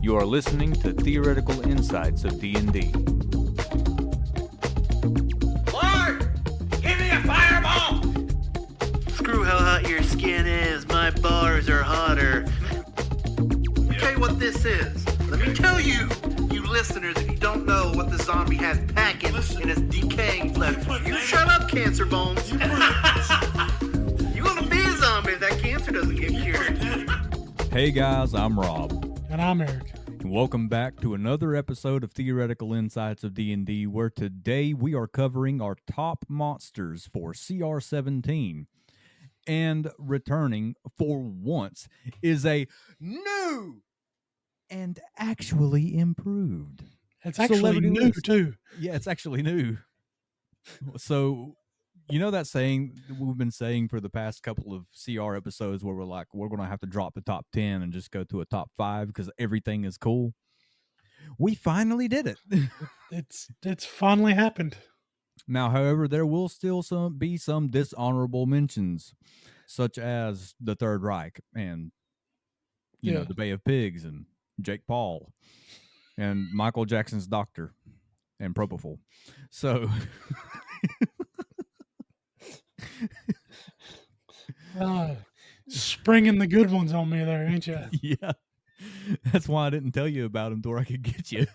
You are listening to Theoretical Insights of D&D. Lord, give me a fireball! Screw how hot your skin is, my bars are hotter. Let me tell you what this is. Let me tell you, you listeners, if you don't know what the zombie has packing in his decaying flesh. You shut up, cancer bones. You gonna be a zombie if that cancer doesn't get cured. Hey guys, I'm Rob. And I'm Eric. And welcome back to another episode of Theoretical Insights of D&D, where today we are covering our top monsters for CR17. And returning for once is a new and actually improved. It's actually Celebrity new, list. too. Yeah, it's actually new. So, you know that saying we've been saying for the past couple of CR episodes where we're like, we're going to have to drop the top 10 and just go to a top 5 because everything is cool? We finally did it. It's finally happened. Now, however, there will still be some dishonorable mentions, such as the Third Reich and, you know, the Bay of Pigs and Jake Paul and Michael Jackson's Doctor and Propofol. So... Springing the good ones on me there, ain't you? Yeah. That's why I didn't tell you about him till I could get you.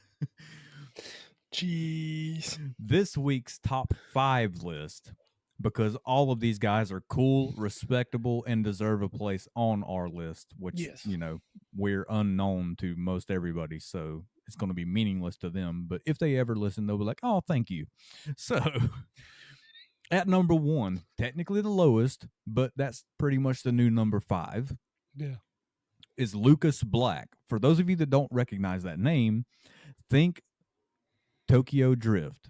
Jeez. This week's top 5 list, because all of these guys are cool, respectable, and deserve a place on our list, which, you know, we're unknown to most everybody, so it's going to be meaningless to them. But if they ever listen, they'll be like, oh, thank you. So... at number 1, technically the lowest, but that's pretty much the new number 5. Yeah. Is Lucas Black. For those of you that don't recognize that name, think Tokyo Drift.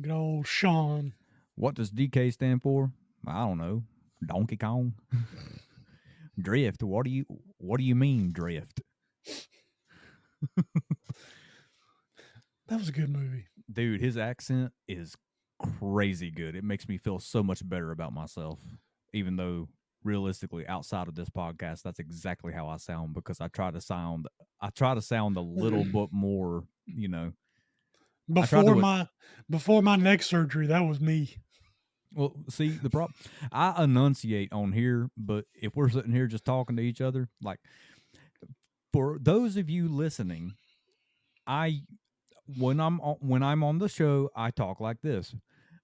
Good old Sean. What does DK stand for? I don't know. Donkey Kong. Drift. What do you mean drift? That was a good movie. Dude, his accent is crazy good. It makes me feel so much better about myself, even though realistically outside of this podcast that's exactly how I sound, because I try to sound a little bit more, you know, before my neck surgery. That was me. Well, see, the problem, I enunciate on here, but if we're sitting here just talking to each other, like, for those of you listening, when I'm on the show, I talk like this.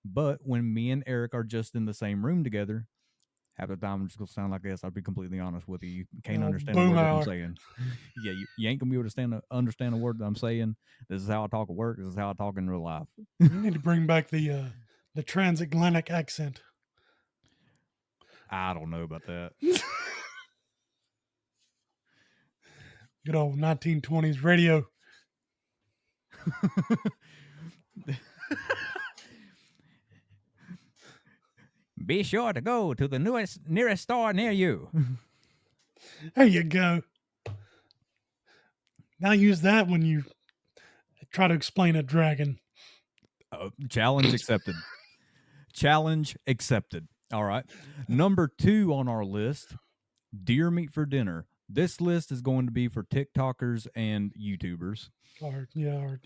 But when me and Eric are just in the same room together, half the time I'm just going to sound like this. I'll be completely honest with you. You can't understand the word that I'm saying. Yeah, you ain't going to be able to understand the word that I'm saying. This is how I talk at work. This is how I talk in real life. You need to bring back the transatlantic accent. I don't know about that. Good old 1920s radio. Be sure to go to the nearest store near you. There you go. Now use that when you try to explain a dragon. Challenge accepted. Challenge accepted. All right. Number 2 on our list, deer meat for dinner. This list is going to be for TikTokers and YouTubers. Our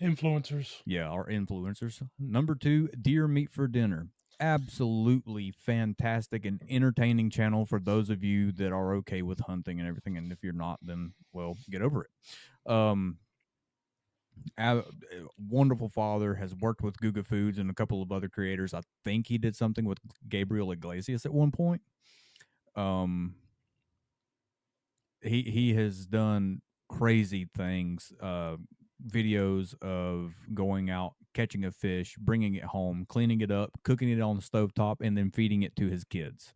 influencers. Yeah, our influencers. Number 2, deer meat for dinner. Absolutely fantastic and entertaining channel for those of you that are okay with hunting and everything. And if you're not, then, well, get over it. Wonderful father, has worked with Guga Foods and a couple of other creators. I think he did something with Gabriel Iglesias at one point. He has done crazy things, videos of going out, catching a fish, bringing it home, cleaning it up, cooking it on the stovetop, and then feeding it to his kids,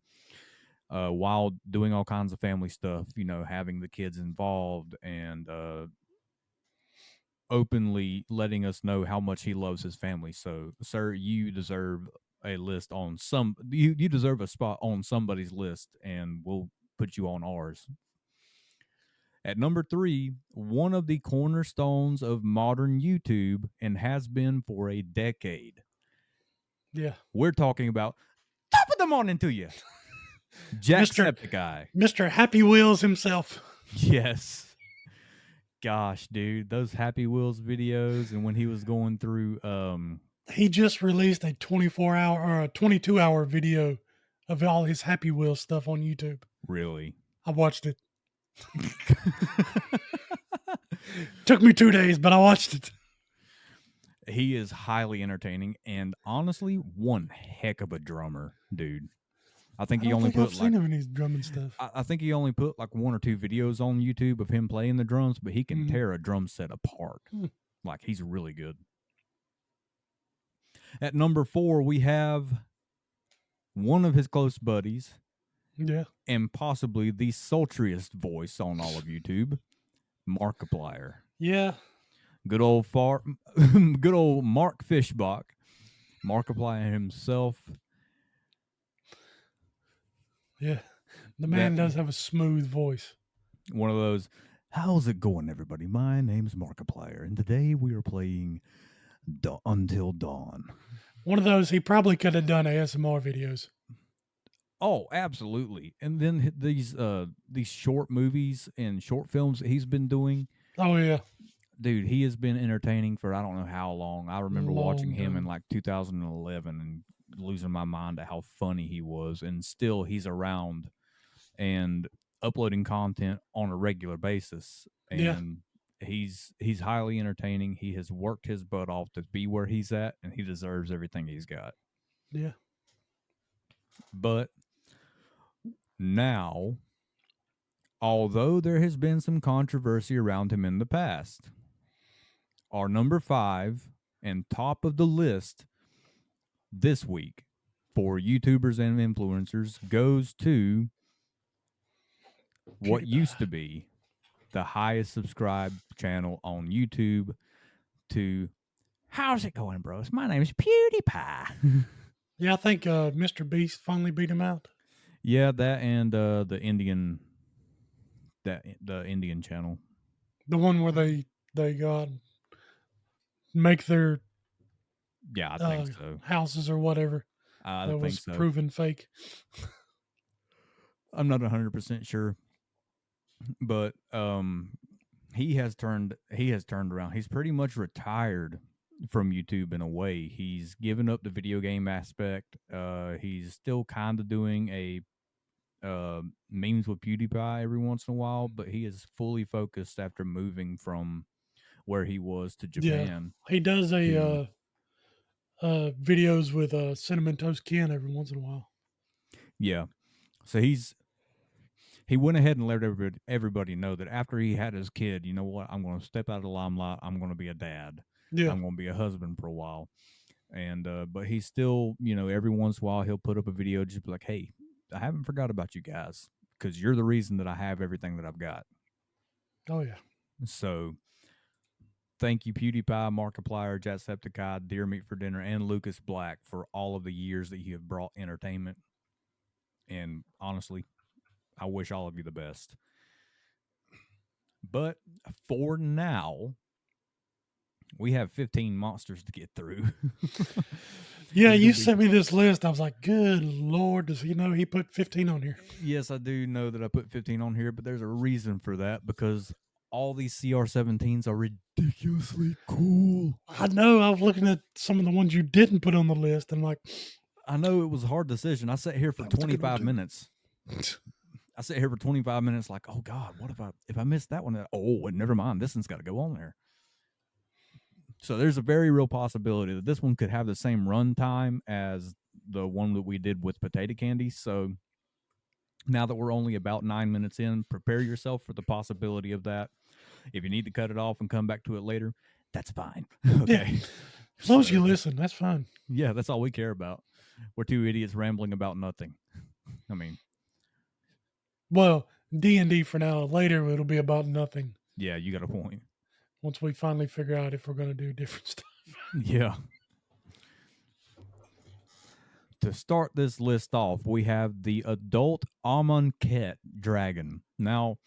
while doing all kinds of family stuff, you know, having the kids involved and openly letting us know how much he loves his family. So, sir, you deserve a list on you deserve a spot on somebody's list, and we'll put you on ours. At number 3, one of the cornerstones of modern YouTube, and has been for a decade. Yeah. We're talking about top of the morning to you, Jacksepticeye. Mr. Happy Wheels himself. Yes. Gosh, dude, those Happy Wheels videos, and when he was going through, He just released a 24-hour or a 22-hour video of all his Happy Wheels stuff on YouTube. really, I watched it. Took me 2 days, but I watched it. he is highly entertaining, and honestly, one heck of a drummer, dude. I think he only put I've seen him in his drumming stuff. I think he only put like 1 or 2 videos on YouTube of him playing the drums, but he can tear a drum set apart. Like, he's really good. At number 4, we have one of his close buddies. Yeah. And possibly the sultriest voice on all of YouTube, Markiplier. Yeah. Good old good old Mark Fishbach. Markiplier himself. Yeah. The man does have a smooth voice. One of those, how's it going, everybody? My name's Markiplier, and today we are playing Until Dawn. One of those, he probably could have done ASMR videos. Oh, absolutely. And then these short movies and short films that he's been doing. Oh, yeah. Dude, he has been entertaining for I don't know how long. I remember watching him in like 2011 and losing my mind at how funny he was. And still he's around and uploading content on a regular basis. And he's highly entertaining. He has worked his butt off to be where he's at, and he deserves everything he's got. Yeah. But now, although there has been some controversy around him in the past, our number 5 and top of the list this week for YouTubers and influencers goes to what used to be the highest subscribed channel on YouTube to how's it going, bros? My name is PewDiePie. Yeah, I think Mr. Beast finally beat him out. Yeah, that and the Indian channel. The one where they got make their I think so. houses or whatever. I that think was so. proven fake. I'm not 100% sure, but he has turned around. He's pretty much retired from YouTube in a way. He's given up the video game aspect. He's still kind of doing a memes with PewDiePie every once in a while, but he is fully focused after moving from where he was to Japan. Yeah, he does a videos with Cinnamon Toast Ken every once in a while. Yeah, so he went ahead and let everybody know that after he had his kid, you know what? I'm going to step out of the limelight. I'm going to be a dad. Yeah, I'm going to be a husband for a while. And but he's still, every once in a while he'll put up a video just be like, hey, I haven't forgot about you guys because you're the reason that I have everything that I've got. Oh, yeah. So thank you, PewDiePie, Markiplier, Jacksepticeye, Deer Meat for Dinner, and Lucas Black for all of the years that you have brought entertainment. And honestly, I wish all of you the best. But for now, we have 15 monsters to get through. Yeah, you sent me this list. I was like, good Lord, does he know he put 15 on here? Yes, I do know that I put 15 on here, but there's a reason for that because all these CR17s are ridiculously cool. I know. I was looking at some of the ones you didn't put on the list and like... I know it was a hard decision. I sat here for 25 minutes. I sat here for 25 minutes like, oh, God, what if I missed that one? Oh, never mind. This one's got to go on there. So there's a very real possibility that this one could have the same run time as the one that we did with potato candy. So now that we're only about 9 minutes in, prepare yourself for the possibility of that. If you need to cut it off and come back to it later, that's fine. Okay. Yeah. As long as you listen, that's fine. Yeah, that's all we care about. We're two idiots rambling about nothing. I mean, well, D&D for now. Later, it'll be about nothing. Yeah, you got a point. Once we finally figure out if we're going to do different stuff. Yeah. To start this list off, we have the adult Amonkhet dragon. Now,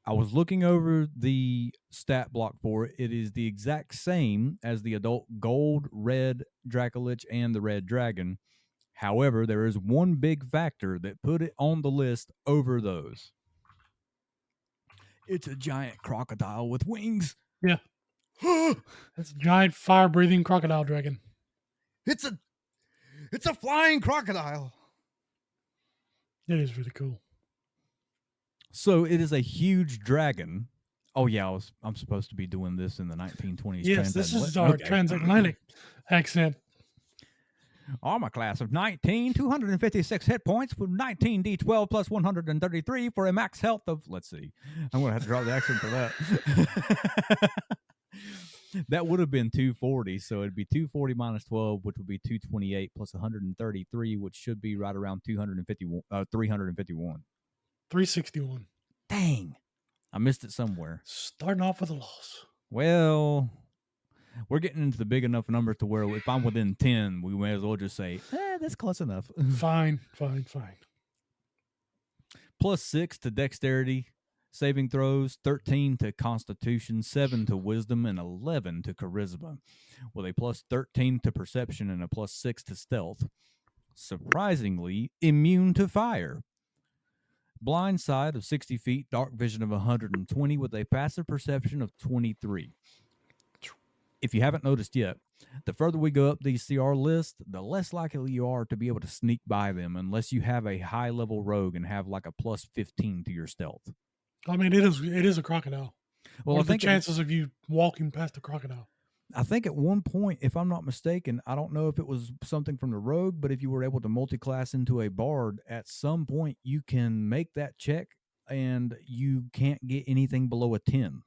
I was looking over the stat block for it. It is the exact same as the adult gold, red Dracolich, and the red dragon. However, there is one big factor that put it on the list over those. It's a giant crocodile with wings. Yeah. It's a giant fire-breathing crocodile dragon. It's a flying crocodile. It is really cool. So it is a huge dragon. Oh yeah, I'm supposed to be doing this in the 1920s. Yes, this is our transatlantic accent. Armor class of 19, 256 hit points with 19d12 plus 133 for a max health of, let's see, I'm going to have to draw the accent for that. That would have been 240, so it'd be 240 minus 12, which would be 228 plus 133, which should be right around 351. 361. Dang. I missed it somewhere. Starting off with a loss. Well, we're getting into the big enough numbers to where if I'm within 10, we may as well just say, that's close enough. Fine. Plus 6 to dexterity saving throws, 13 to constitution, 7 to wisdom, and 11 to charisma, with a plus 13 to perception and a plus 6 to stealth. Surprisingly, immune to fire. Blind sight of 60 feet, dark vision of 120, with a passive perception of 23. If you haven't noticed yet, the further we go up the CR list, the less likely you are to be able to sneak by them unless you have a high-level rogue and have like a plus 15 to your stealth. I mean, it is a crocodile. Well, what are the chances of you walking past a crocodile? I think at one point, if I'm not mistaken, I don't know if it was something from the rogue, but if you were able to multi-class into a bard, at some point you can make that check and you can't get anything below a 10.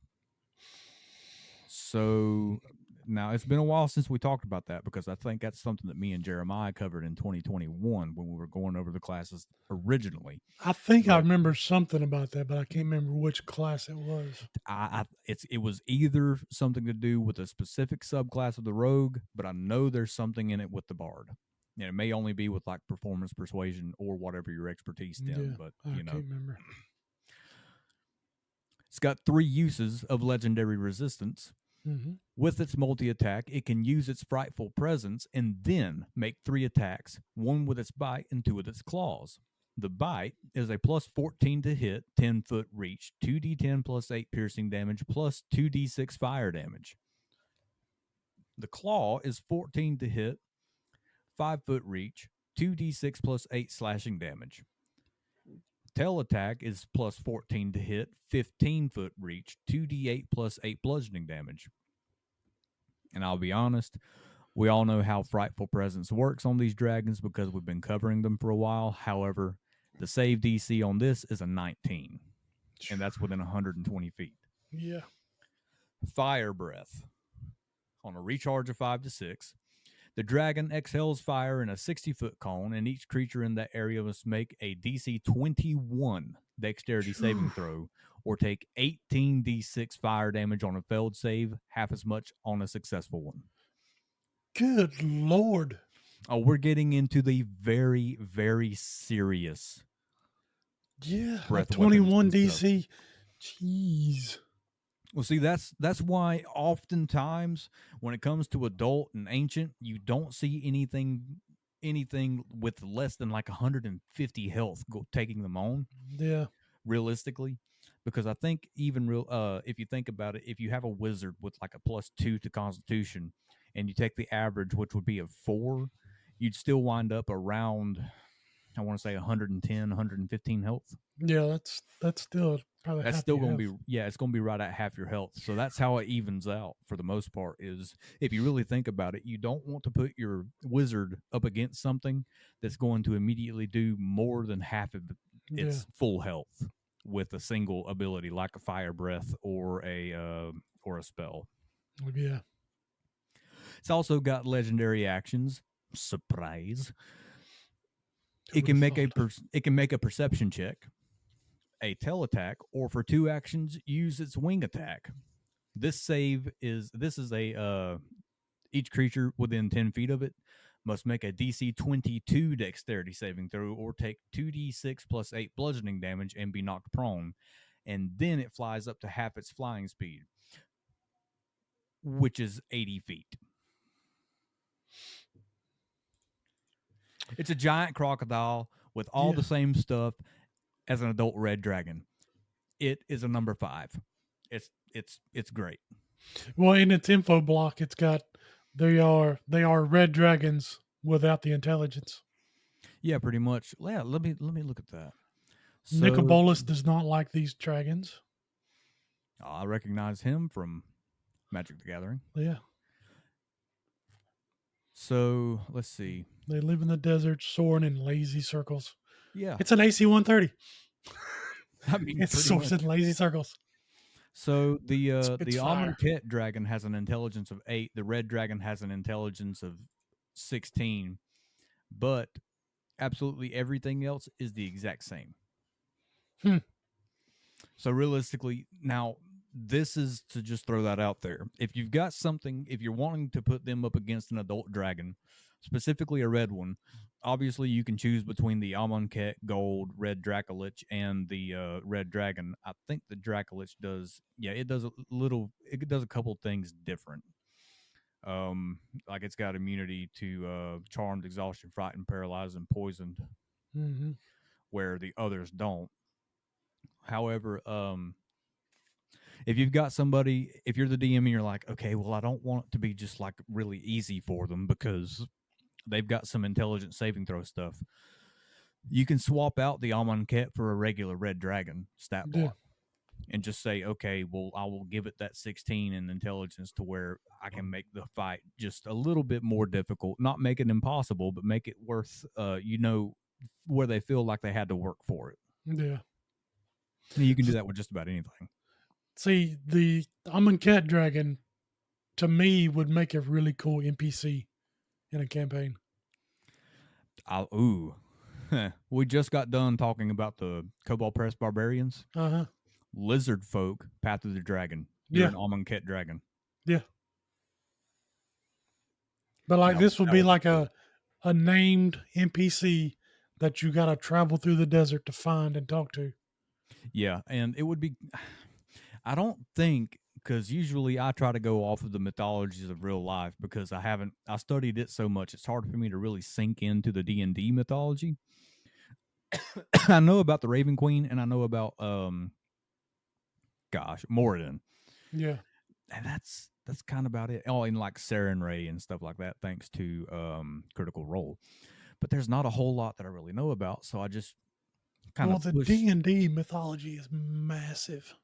So now it's been a while since we talked about that, because I think that's something that me and Jeremiah covered in 2021 when we were going over the classes originally. I think I remember something about that, but I can't remember which class it was. It was either something to do with a specific subclass of the rogue, but I know there's something in it with the bard. And it may only be with like performance, persuasion, or whatever your expertise in. But I can't remember. It's got 3 uses of legendary resistance. Mm-hmm. With its multi-attack, it can use its frightful presence and then make 3 attacks, 1 with its bite and 2 with its claws. The bite is a plus 14 to hit, 10-foot reach, 2d10 plus 8 piercing damage, plus 2d6 fire damage. The claw is 14 to hit, 5-foot reach, 2d6 plus 8 slashing damage. Tail attack is plus 14 to hit, 15-foot reach, 2d8 plus 8 bludgeoning damage. And I'll be honest, we all know how Frightful Presence works on these dragons because we've been covering them for a while. However, the save DC on this is a 19, and that's within 120 feet. Yeah. Fire Breath. On a recharge of 5 to 6, the dragon exhales fire in a 60-foot cone, and each creature in that area must make a DC 21 dexterity saving throw, or take 18d6 fire damage on a failed save, half as much on a successful one. Good Lord. Oh, we're getting into the very, very serious. Yeah, 21 DC. Jeez. Well, see, that's why oftentimes when it comes to adult and ancient, you don't see anything with less than like 150 health taking them on. Yeah. Realistically, because I think even if you think about it, if you have a wizard with like a +2 to Constitution, and you take the average, which would be a 4, you'd still wind up around, I want to say 110, 115 health. Yeah, that's still probably that's still going to be it's going to be right at half your health. So that's how it evens out for the most part. Is if you really think about it, you don't want to put your wizard up against something that's going to immediately do more than half of its full health with a single ability like a fire breath or a spell. Yeah. It's also got legendary actions. Surprise! It can make a perception check, a tail attack, or for 2 actions, use its wing attack. This is each creature within 10 feet of it must make a DC 22 dexterity saving throw, or take 2d6 plus 8 bludgeoning damage and be knocked prone, and then it flies up to half its flying speed, which is 80 feet. It's a giant crocodile with all the same stuff as an adult red dragon. It is a number 5. It's great. Well, in its info block, it's got they are red dragons without the intelligence. Yeah, pretty much. Yeah, let me look at that. So Nicobolus does not like these dragons. I recognize him from Magic the Gathering. Yeah. So let's see. They live in the desert, soaring in lazy circles. Yeah, It's an AC 130. I mean, It pretty soars much. in lazy circles. So Spits the fire. Amonkhet dragon has an intelligence of 8. The red dragon has an intelligence of 16, but absolutely everything else is the exact same. Hmm. So realistically, now this is to just throw that out there. If you've got something, if you're wanting to put them up against an adult dragon, specifically a red one, obviously you can choose between the Amonkhet Gold, Red Dracolich, and the Red Dragon. I think the Dracolich does, yeah, it does a little, it does a couple things different. Like it's got immunity to charmed, exhaustion, frightened, paralyzed, and poisoned, Mm-hmm. where the others don't. However, if you've got somebody, if you're the DM and you're like, okay, well, I don't want it to be just like really easy for them because they've got some intelligent saving throw stuff, you can swap out the Amonkhet for a regular red dragon stat Yeah. block and just say, okay, well, I will give it that 16 in intelligence to where I can make the fight just a little bit more difficult. Not make it impossible, but make it worth, where they feel like they had to work for it. Yeah. And you can do that with just about anything. See, the Amonkhet dragon to me would make a really cool NPC in a campaign. Ooh. We just got done talking about the Cobalt Press Barbarians. Uh-huh. Lizard folk, Path of the Dragon. You're Yeah. an Amonkhet dragon. Yeah. But like Now, this would that be would like cool. a named NPC that you got to travel through the desert to find and talk to. Yeah, and it would be. I don't think, because usually I try to go off of the mythologies of real life because I studied it so much. It's hard for me to really sink into the D&D mythology. I know about the Raven Queen and I know about Moradin. Yeah. And that's kind of about it. Oh, and like Saren Ray and stuff like that, thanks to Critical Role. But there's not a whole lot that I really know about, so I just kind of the push. D&D mythology is massive.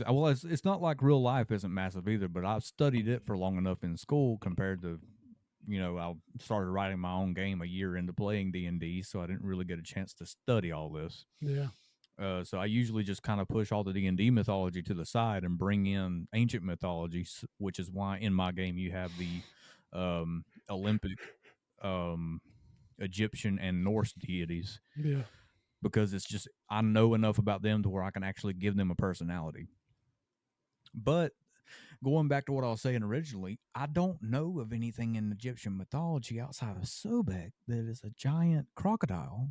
Well, it's not like real life isn't massive either, but I've studied it for long enough in school compared to, I started writing my own game a year into playing D&D, so I didn't really get a chance to study all this. Yeah. So I usually just kind of push all the D&D mythology to the side and bring in ancient mythology, which is why in my game you have the Olympic, Egyptian, and Norse deities. Yeah. Because it's just, I know enough about them to where I can actually give them a personality. But going back to what I was saying originally, I don't know of anything in Egyptian mythology outside of Sobek that is a giant crocodile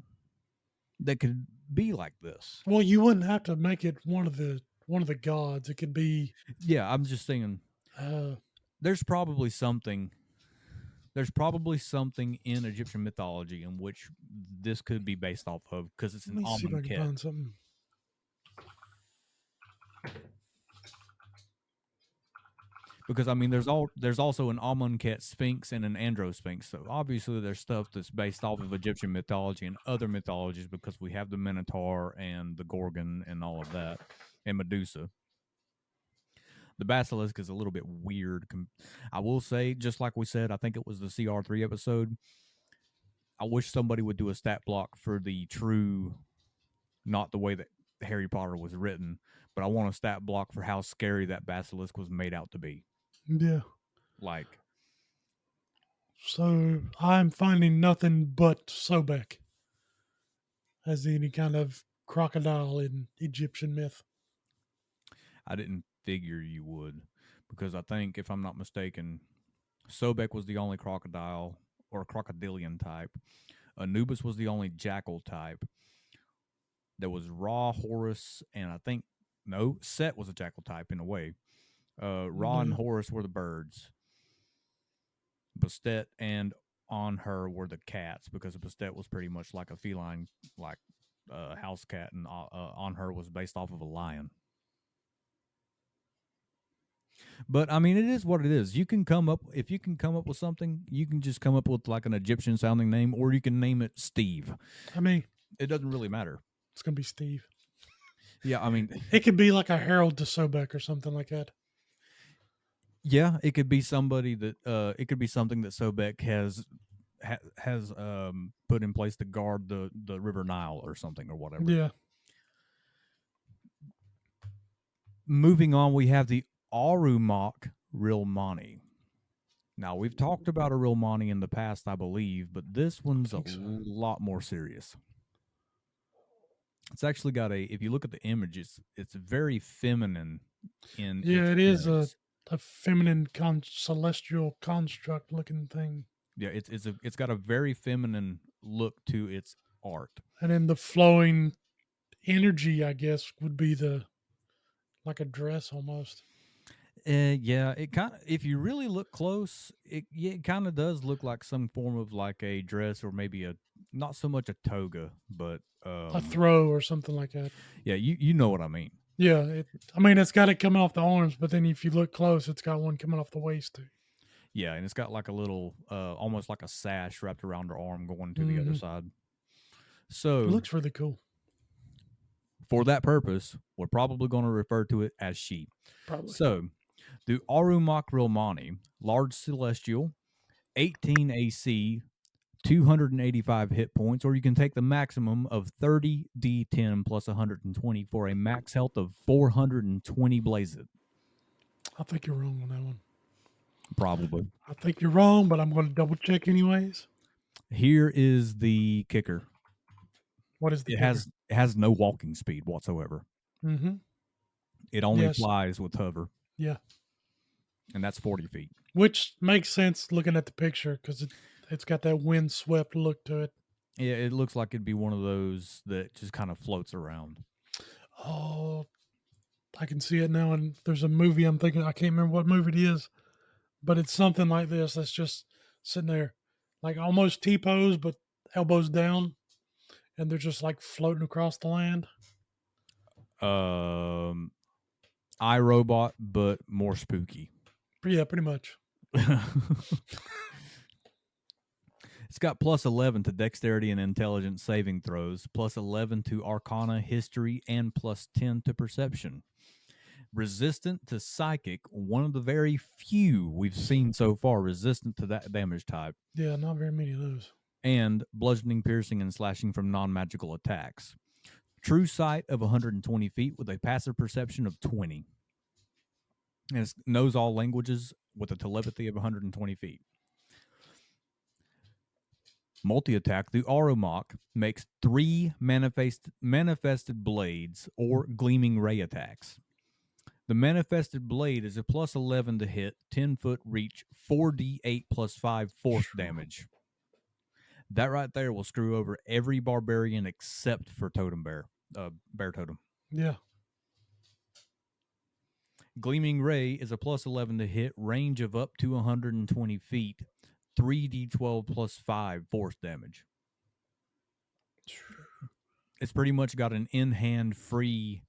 that could be like this. Well, you wouldn't have to make it one of the gods. It could be. Yeah, I'm just saying. There's probably something. There's probably something in Egyptian mythology in which this could be based off of because it's an Let me see if I can Amonkhet. find something. Because I mean, there's also an Amonkhet Sphinx and an Andro Sphinx. So obviously, there's stuff that's based off of Egyptian mythology and other mythologies because we have the Minotaur and the Gorgon and all of that, and Medusa. The basilisk is a little bit weird. I will say, just like we said, I think it was the CR3 episode. I wish somebody would do a stat block for the true, not the way that Harry Potter was written, but I want a stat block for how scary that basilisk was made out to be. Yeah. Like. So I'm finding nothing but Sobek as any kind of crocodile in Egyptian myth. I didn't figure you would, because I think, if I'm not mistaken, Sobek was the only crocodile or crocodilian type. Anubis was the only jackal type. There was Ra, Horus, and I think, no, Set was a jackal type in a way. Ra and Horus were the birds. Bastet and On Her were the cats, because Bastet was pretty much like a feline, like house cat, and on her was based off of a lion. But I mean, it is what it is. You can come up if you can come up with something, you can just come up with like an Egyptian sounding name, or you can name it Steve. I mean, it doesn't really matter. It's gonna be Steve. Yeah, I mean, it could be like a Harold de Sobek or something like that. Yeah, it could be somebody that it could be something that Sobek has put in place to guard the River Nile or something or whatever. Yeah. Moving on, we have the Arumok Rilmani. Now, we've talked about a Rilmani in the past, I believe, but this one's a lot more serious. It's actually got if you look at the images, it's very feminine in it is a feminine celestial construct looking thing. Yeah, it's got a very feminine look to its art. And then the flowing energy, I guess, would be like a dress almost. Yeah, it kind of, if you really look close, it kind of does look like some form of like a dress, or maybe not so much a toga, but a throw or something like that. Yeah, you know what I mean. Yeah, it's got it coming off the arms, but then if you look close, it's got one coming off the waist too. Yeah, and it's got like a little, almost like a sash wrapped around her arm going to the other side. So it looks really cool. For that purpose, we're probably going to refer to it as she. Probably. So, the Arumok Rilmani, large celestial, 18 AC, 285 hit points, or you can take the maximum of 30 D10 plus 120 for a max health of 420 blazed. I think you're wrong on that one. Probably. I think you're wrong, but I'm going to double check anyways. Here is the kicker. What is the kicker? It has no walking speed whatsoever. Mm-hmm. It only flies with hover. Yeah. And that's 40 feet. Which makes sense looking at the picture, because it's got that windswept look to it. Yeah, it looks like it'd be one of those that just kind of floats around. Oh, I can see it now. And there's a movie I'm thinking, I can't remember what movie it is, but it's something like this that's just sitting there, like almost T-pose, but elbows down, and they're just like floating across the land. iRobot, but more spooky. Yeah, pretty much. It's got plus 11 to dexterity and intelligence saving throws, plus 11 to arcana, history, and plus 10 to perception. Resistant to psychic, one of the very few we've seen so far resistant to that damage type. Yeah, not very many of those. And bludgeoning, piercing, and slashing from non-magical attacks. True sight of 120 feet with a passive perception of 20. And it knows all languages with a telepathy of 120 feet. Multi-attack, the Arumok makes 3 manifested blades or gleaming ray attacks. The manifested blade is a plus 11 to hit, 10-foot reach, 4d8 plus 5 force damage. That right there will screw over every barbarian except for Totem Bear, Bear Totem. Yeah. Gleaming Ray is a plus 11 to hit, range of up to 120 feet, 3d12 plus 5 force damage. It's pretty much got an in-hand free.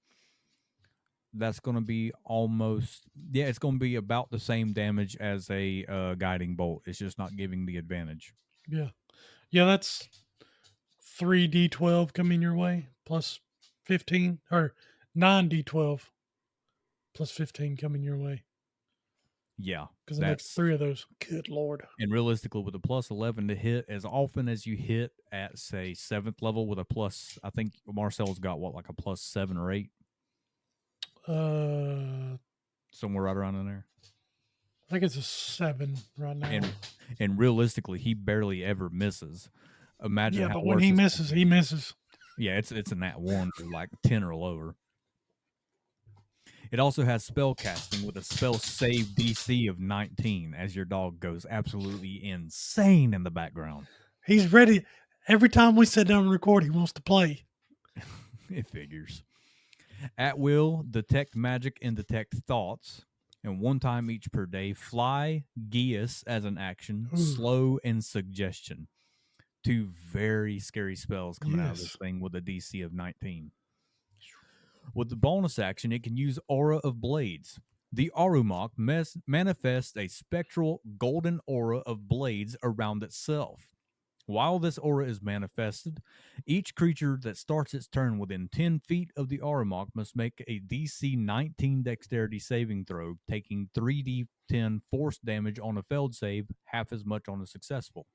That's going to be almost, it's going to be about the same damage as a guiding bolt. It's just not giving the advantage. Yeah. Yeah, that's 3d12 coming your way, plus 15, or 9d12 plus 15 coming your way. Yeah. Because it makes 3 of those. Good Lord. And realistically, with a plus 11 to hit, as often as you hit at, say, 7th level with a plus, I think Marcel's got, like a plus 7 or 8? Somewhere right around in there. I think it's a 7 right now. And realistically, he barely ever misses. Imagine how. But when he misses, he misses. Yeah, it's a nat 1 for like 10 or lower. It also has spell casting with a spell save DC of 19 as your dog goes absolutely insane in the background. He's ready. Every time we sit down and record, he wants to play. It figures. At will, detect magic and detect thoughts. And 1 time each per day, fly, geas as an action, slow, and suggestion. 2 very scary spells coming out of this Yes. thing with a DC of 19. With the bonus action, it can use Aura of Blades. The Arumok manifests a spectral golden aura of blades around itself. While this aura is manifested, each creature that starts its turn within 10 feet of the Arumok must make a DC 19 dexterity saving throw, taking 3d10 force damage on a failed save, half as much on a successful.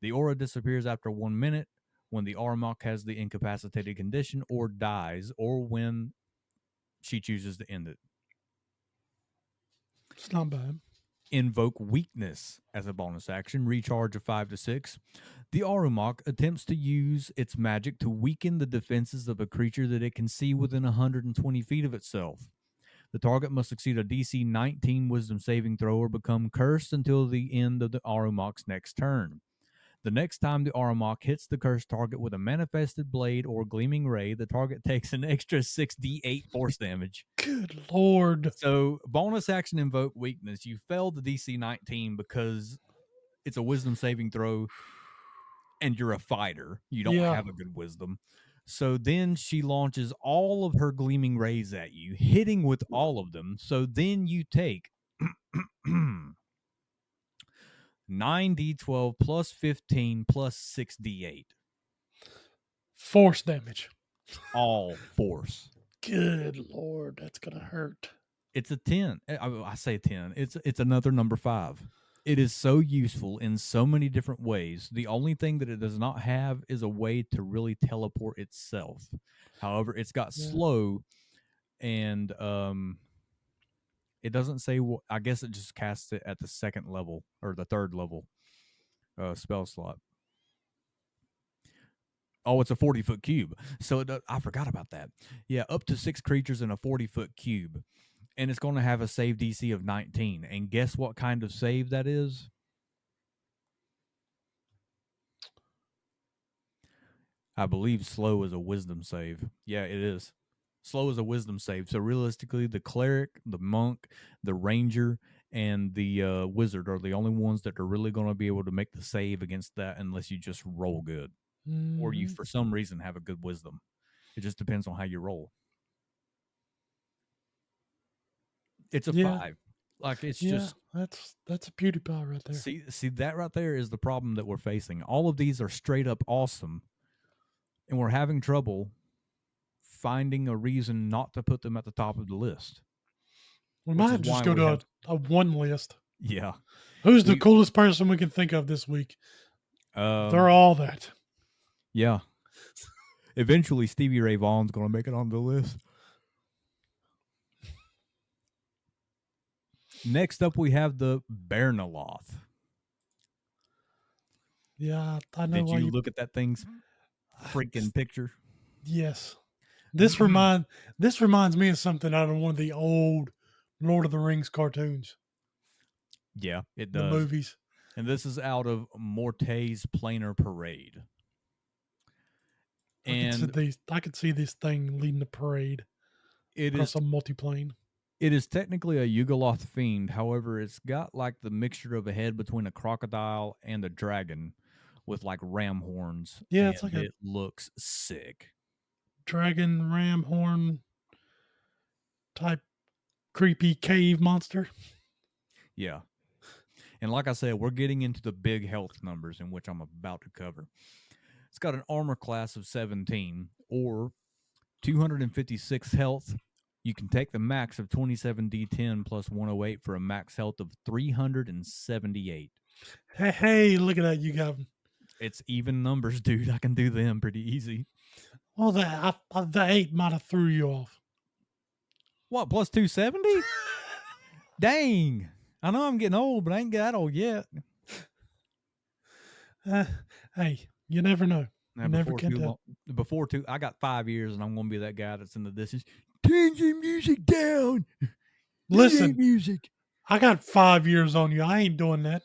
The aura disappears after 1 minute when the Arumok has the incapacitated condition or dies, or when she chooses to end it. It's not bad. Invoke Weakness as a bonus action, recharge of 5 to 6. The Arumok attempts to use its magic to weaken the defenses of a creature that it can see within 120 feet of itself. The target must succeed a DC 19 wisdom saving throw or become cursed until the end of the Arumok's next turn. The next time the Arumok hits the cursed target with a manifested blade or gleaming ray, the target takes an extra 6d8 force damage. Good Lord. So, bonus action Invoke Weakness. You failed the DC 19 because it's a wisdom saving throw and you're a fighter. You don't have a good wisdom. So then she launches all of her gleaming rays at you, hitting with all of them. So then you take 9d12 plus 15 plus 6d8. Force damage. All force. Good Lord, that's going to hurt. It's a 10. I say 10. It's another number 5. It is so useful in so many different ways. The only thing that it does not have is a way to really teleport itself. However, it's got slow, and it doesn't say. I guess it just casts it at the second level or the third level spell slot. Oh, it's a 40-foot cube. So I forgot about that. Yeah, up to 6 creatures in a 40-foot cube. And it's going to have a save DC of 19. And guess what kind of save that is? I believe slow is a wisdom save. Yeah, it is. Slow is a wisdom save. So realistically, the cleric, the monk, the ranger, and the wizard are the only ones that are really going to be able to make the save against that unless you just roll good. Mm-hmm. Or you, for some reason, have a good wisdom. It just depends on how you roll. It's a 5. Like it's just that's a PewDiePie right there. See that right there is the problem that we're facing. All of these are straight up awesome, and we're having trouble finding a reason not to put them at the top of the list. We might just go to a one list. Yeah. Who's the coolest person we can think of this week? They're all that. Yeah. Eventually, Stevie Ray Vaughan's going to make it on the list. Next up, we have the Baernaloth. Yeah, I know. Did you look at that thing's freaking picture? Yes. This reminds me of something out of one of the old Lord of the Rings cartoons. Yeah, it does. The movies. And this is out of Morte's Planar Parade. I could see this thing leading the parade. It is a multiplane. It is technically a Yugoloth fiend. However, it's got like the mixture of a head between a crocodile and a dragon with like ram horns. Yeah, it's like it looks sick. Dragon ram horn type creepy cave monster. Yeah. And like I said, we're getting into the big health numbers in which I'm about to cover. It's got an armor class of 17 or 256 health. You can take the max of 27d10 plus 108 for a max health of 378. Hey, look at that. You got them. It's even numbers, dude. I can do them pretty easy. Well, the 8 might have threw you off. What, plus 270? Dang. I know I'm getting old, but I ain't that old yet. Hey, you never know. You never can tell. I got 5 years, and I'm going to be that guy that's in the distance. Turn your music down. Listen, music. I got 5 years on you. I ain't doing that.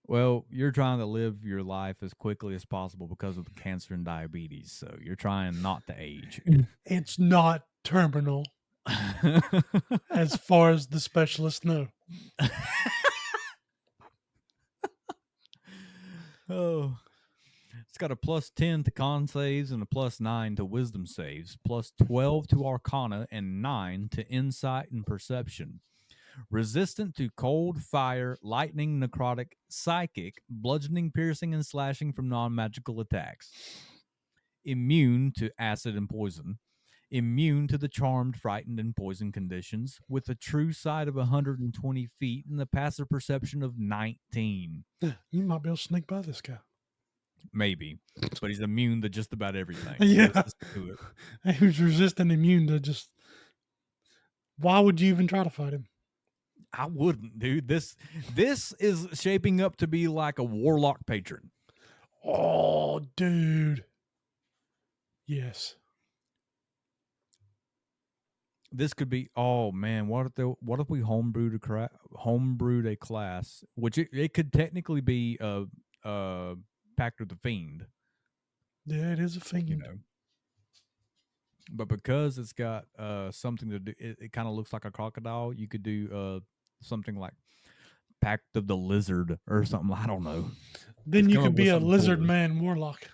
Well, you're trying to live your life as quickly as possible because of the cancer and diabetes. So you're trying not to age. It's not terminal, as far as the specialists know. Oh, It's got a +10 to con saves and a +9 to wisdom saves, +12 to arcana, and 9 to insight and perception. Resistant to cold, fire, lightning, necrotic, psychic, bludgeoning, piercing, and slashing from non-magical attacks. Immune to acid and poison. Immune to the charmed, frightened, and poisoned conditions, with a true sight of 120 feet and the passive perception of 19. You might be able to sneak by this guy. Maybe, but he's immune to just about everything. Yeah. He was resistant, immune to just. Why would you even try to fight him? I wouldn't, dude. This is shaping up to be like a warlock patron. Oh, dude. Yes. This could be. Oh man, what if we homebrewed a class, which it could technically be a Pact of the Fiend. Yeah, it is a fiend. You know. But because it's got something to do, it kind of looks like a crocodile. You could do something like Pact of the Lizard or something. I don't know. Then you could be a lizard man warlock.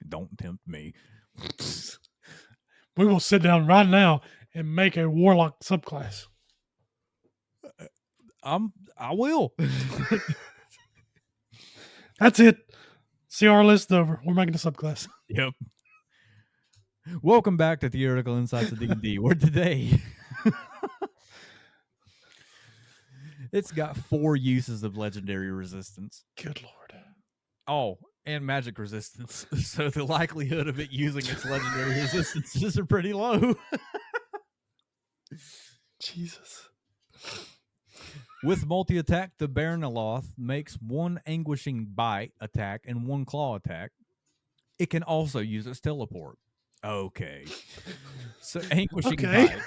Don't tempt me. We will sit down right now and make a warlock subclass. I will. That's it. CR list over. We're making a subclass. Yep. Welcome back to Theoretical Insights of D&D. Where today it's got 4 uses of legendary resistance. Good Lord. Oh, and magic resistance. So the likelihood of it using its legendary resistances are pretty low. Jesus. With multi-attack, the Baernaloth makes 1 anguishing bite attack and 1 claw attack. It can also use its teleport. Okay. So anguishing bite.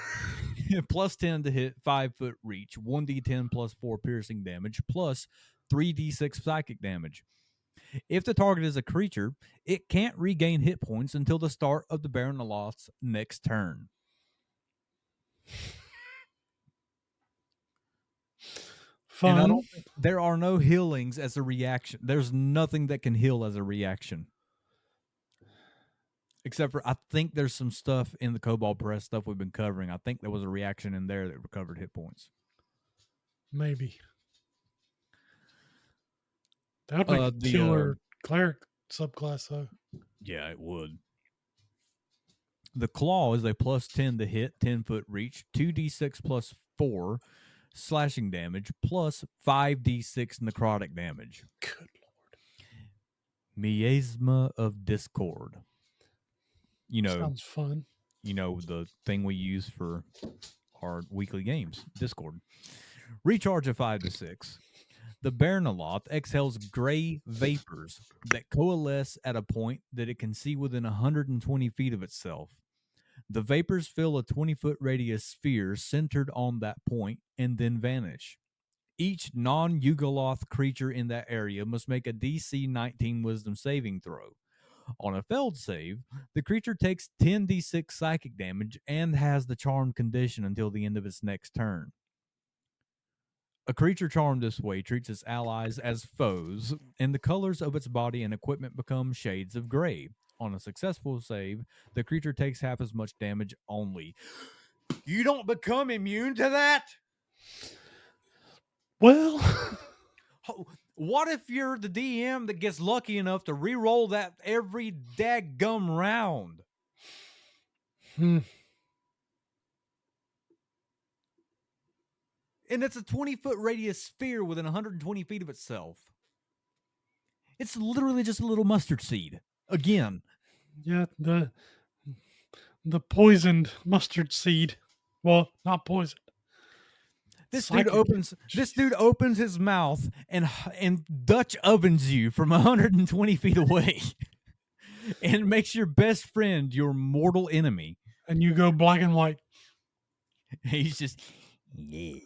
+10 to hit, 5-foot reach, 1d10 +4 piercing damage, plus 3d6 psychic damage. If the target is a creature, it can't regain hit points until the start of the Baernaloth's next turn. Fun. And I don't think there are no healings as a reaction. There's nothing that can heal as a reaction. Except for, I think there's some stuff in the Cobalt Press stuff we've been covering. I think there was a reaction in there that recovered hit points. Maybe. That would be a killer cleric subclass, though. Yeah, it would. The Claw is a +10 to hit, 10-foot reach, 2d6 +4 slashing damage, plus 5d6 necrotic damage. Good Lord. Miasma of Discord. You know, sounds fun. You know, the thing we use for our weekly games, Discord. Recharge of 5 to 6. The Baernaloth exhales gray vapors that coalesce at a point that it can see within 120 feet of itself. The vapors fill a 20-foot radius sphere centered on that point and then vanish. Each non-Yugoloth creature in that area must make a DC 19 Wisdom saving throw. On a failed save, the creature takes 10d6 psychic damage and has the charmed condition until the end of its next turn. A creature charmed this way treats its allies as foes, and the colors of its body and equipment become shades of gray. On a successful save, the creature takes half as much damage only. You don't become immune to that? Well... What if you're the DM that gets lucky enough to re-roll that every daggum round? And it's a 20-foot radius sphere within 120 feet of itself. It's literally just a little mustard seed. Again. Yeah, the poisoned mustard seed. Well, not poisoned. This dude opens his mouth and Dutch ovens you from 120 feet away and makes your best friend your mortal enemy. And you go black and white. He's just... You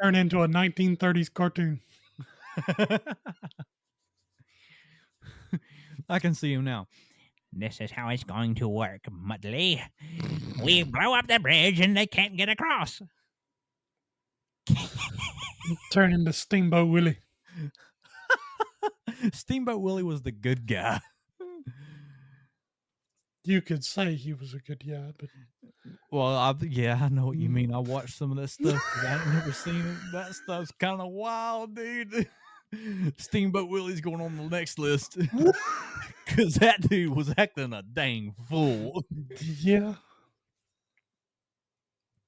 turn into a 1930s cartoon. I can see him now. This is how it's going to work, Mudley. We blow up the bridge and they can't get across. Turn into Steamboat Willie. Steamboat Willie was the good guy. You could say he was a good guy, but Well, I know what you mean. I watched some of that stuff because I ain't never seen it. That stuff's kind of wild, dude. Steamboat Willie's going on the next list because that dude was acting a dang fool. yeah.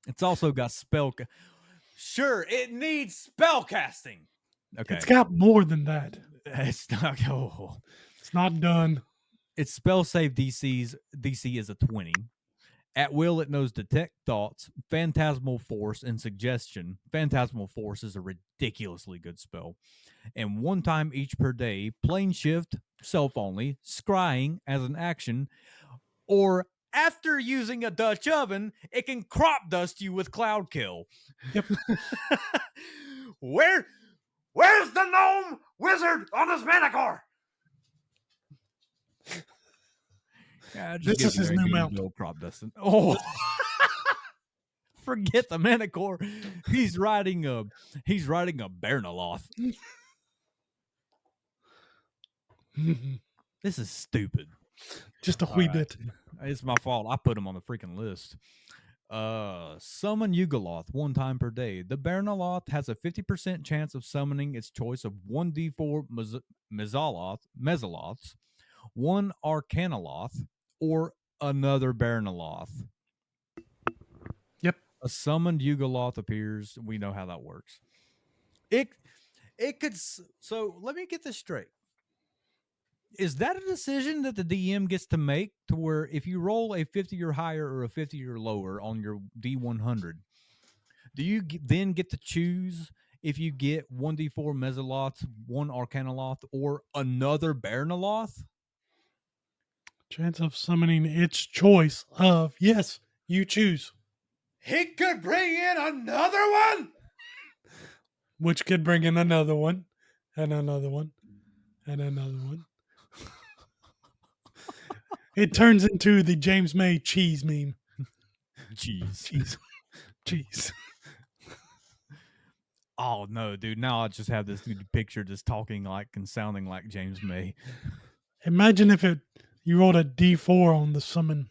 It's also got Sure, it needs spell casting. Okay, It's got more than that. it's not. Oh, It's not done. its spell save DC is a 20. At will, it knows detect thoughts, phantasmal force, and suggestion. Phantasmal force is a ridiculously good spell. And one time each per day, plane shift, self only, scrying as an action, or after using a Dutch oven, it can crop dust you with cloud kill. Yep. Where's the gnome wizard on this Manticore? Yeah, This is his new mount. Crop dusting. Oh, forget the Manticore. He's riding a Baernaloth. This is stupid. Just a wee bit. It's my fault. I put him on the freaking list. Summon Yugoloth one time per day. The Baernaloth has a 50% chance of summoning its choice of 1d4 Mezzaloths, one Arcanaloth, or another Baernaloth. Yep. A summoned Yugoloth appears. We know how that works. It could. So let me get this straight. Is that a decision that the DM gets to make to where if you roll a 50 or higher or a 50 or lower on your D100, do you then get to choose if you get 1d4 Mezzaloths, one Arcanaloth, or another Baernaloth? Chance of summoning its choice of, yes, you choose. He could bring in another one? Which could bring in another one, and another one, and another one. It turns into the James May cheese meme. Jeez. Cheese. Oh, no, dude. Now I just have this picture just talking like and sounding like James May. Imagine if you rolled a D4 on the summon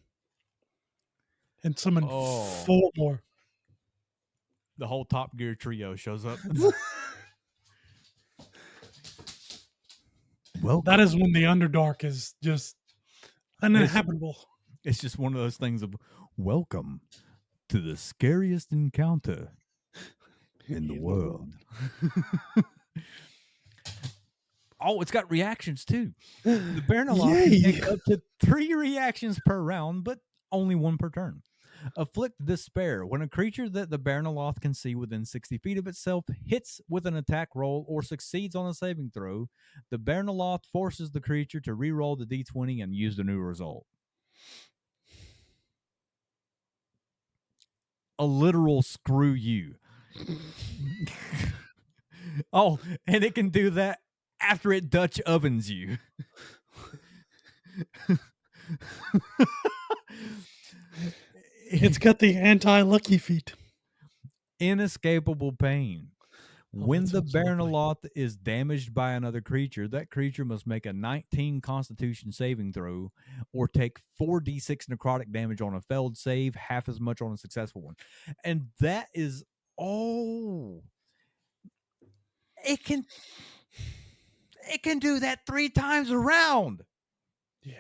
and summoned 4 more. The whole Top Gear trio shows up. Well, that is when the Underdark is just uninhabitable. It's just one of those things of welcome to the scariest encounter in the world. Oh, it's got reactions too. The Baernaloth can take up to 3 reactions per round, but only 1 per turn. Afflict Despair. When a creature that the Baernaloth can see within 60 feet of itself hits with an attack roll or succeeds on a saving throw, the Baernaloth forces the creature to re-roll the d20 and use the new result. A literal screw you. Oh, and it can do that after it Dutch ovens you. It's got the anti-lucky feat. Inescapable pain. When the Baernaloth is damaged by another creature, that creature must make a 19 Constitution saving throw or take 4d6 necrotic damage on a failed save, half as much on a successful one. And that is it can do that 3 times a round. Yeah.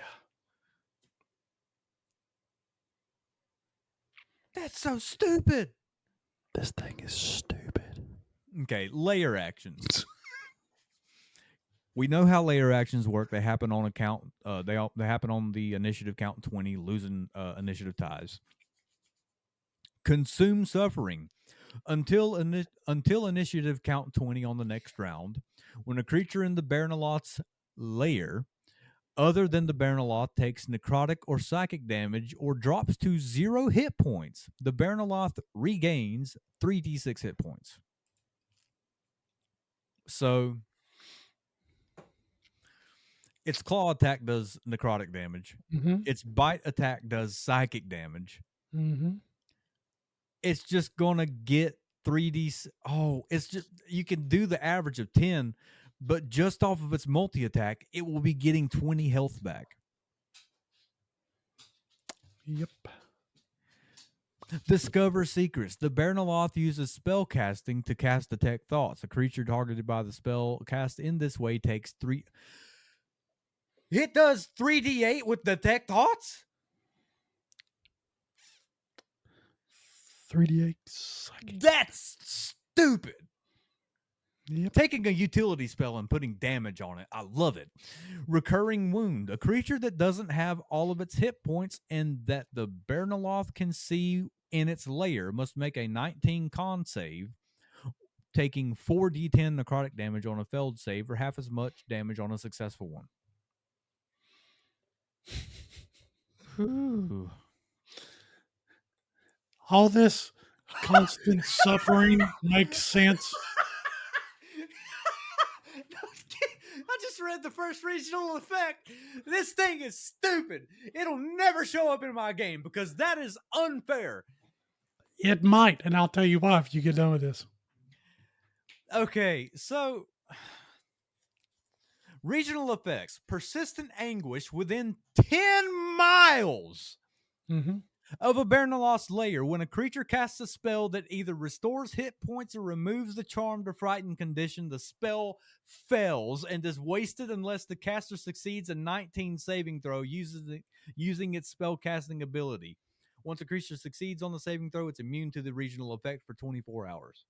That's so stupid. This thing is stupid. Okay, layer actions. We know how layer actions work. They happen on account. They happen on the initiative count 20, losing initiative ties. Consume suffering until initiative count 20 on the next round. When a creature in the Baernaloth's lair other than the Baernaloth takes necrotic or psychic damage or drops to 0 hit points, the Baernaloth regains 3d6 hit points. So its claw attack does necrotic damage. Mm-hmm. Its bite attack does psychic damage. Mm-hmm. It's just gonna get 3d. Oh, it's just you can do the average of 10, but just off of its multi-attack, it will be getting 20 health back. Yep. Discover secrets. The Baernaloth uses spell casting to cast detect thoughts. A creature targeted by the spell cast in this way takes 3. It does 3d8 with detect thoughts? 3d8 psychic. That's stupid. Yep. Taking a utility spell and putting damage on it. I love it. Recurring wound. A creature that doesn't have all of its hit points and that the Baernaloth can see in its lair must make a 19 con save, taking 4d10 necrotic damage on a failed save or half as much damage on a successful one. Ooh. All this constant suffering makes sense. I just read the first regional effect. This thing is stupid. It'll never show up in my game because that is unfair. It might, and I'll tell you why if you get done with this. Okay, so regional effects. Persistent anguish within 10 miles of a Baernaloth's lair. When a creature casts a spell that either restores hit points or removes the charmed or frightened condition, the spell fails and is wasted unless the caster succeeds a 19 saving throw using its spell casting ability. Once a creature succeeds on the saving throw, it's immune to the regional effect for 24 hours.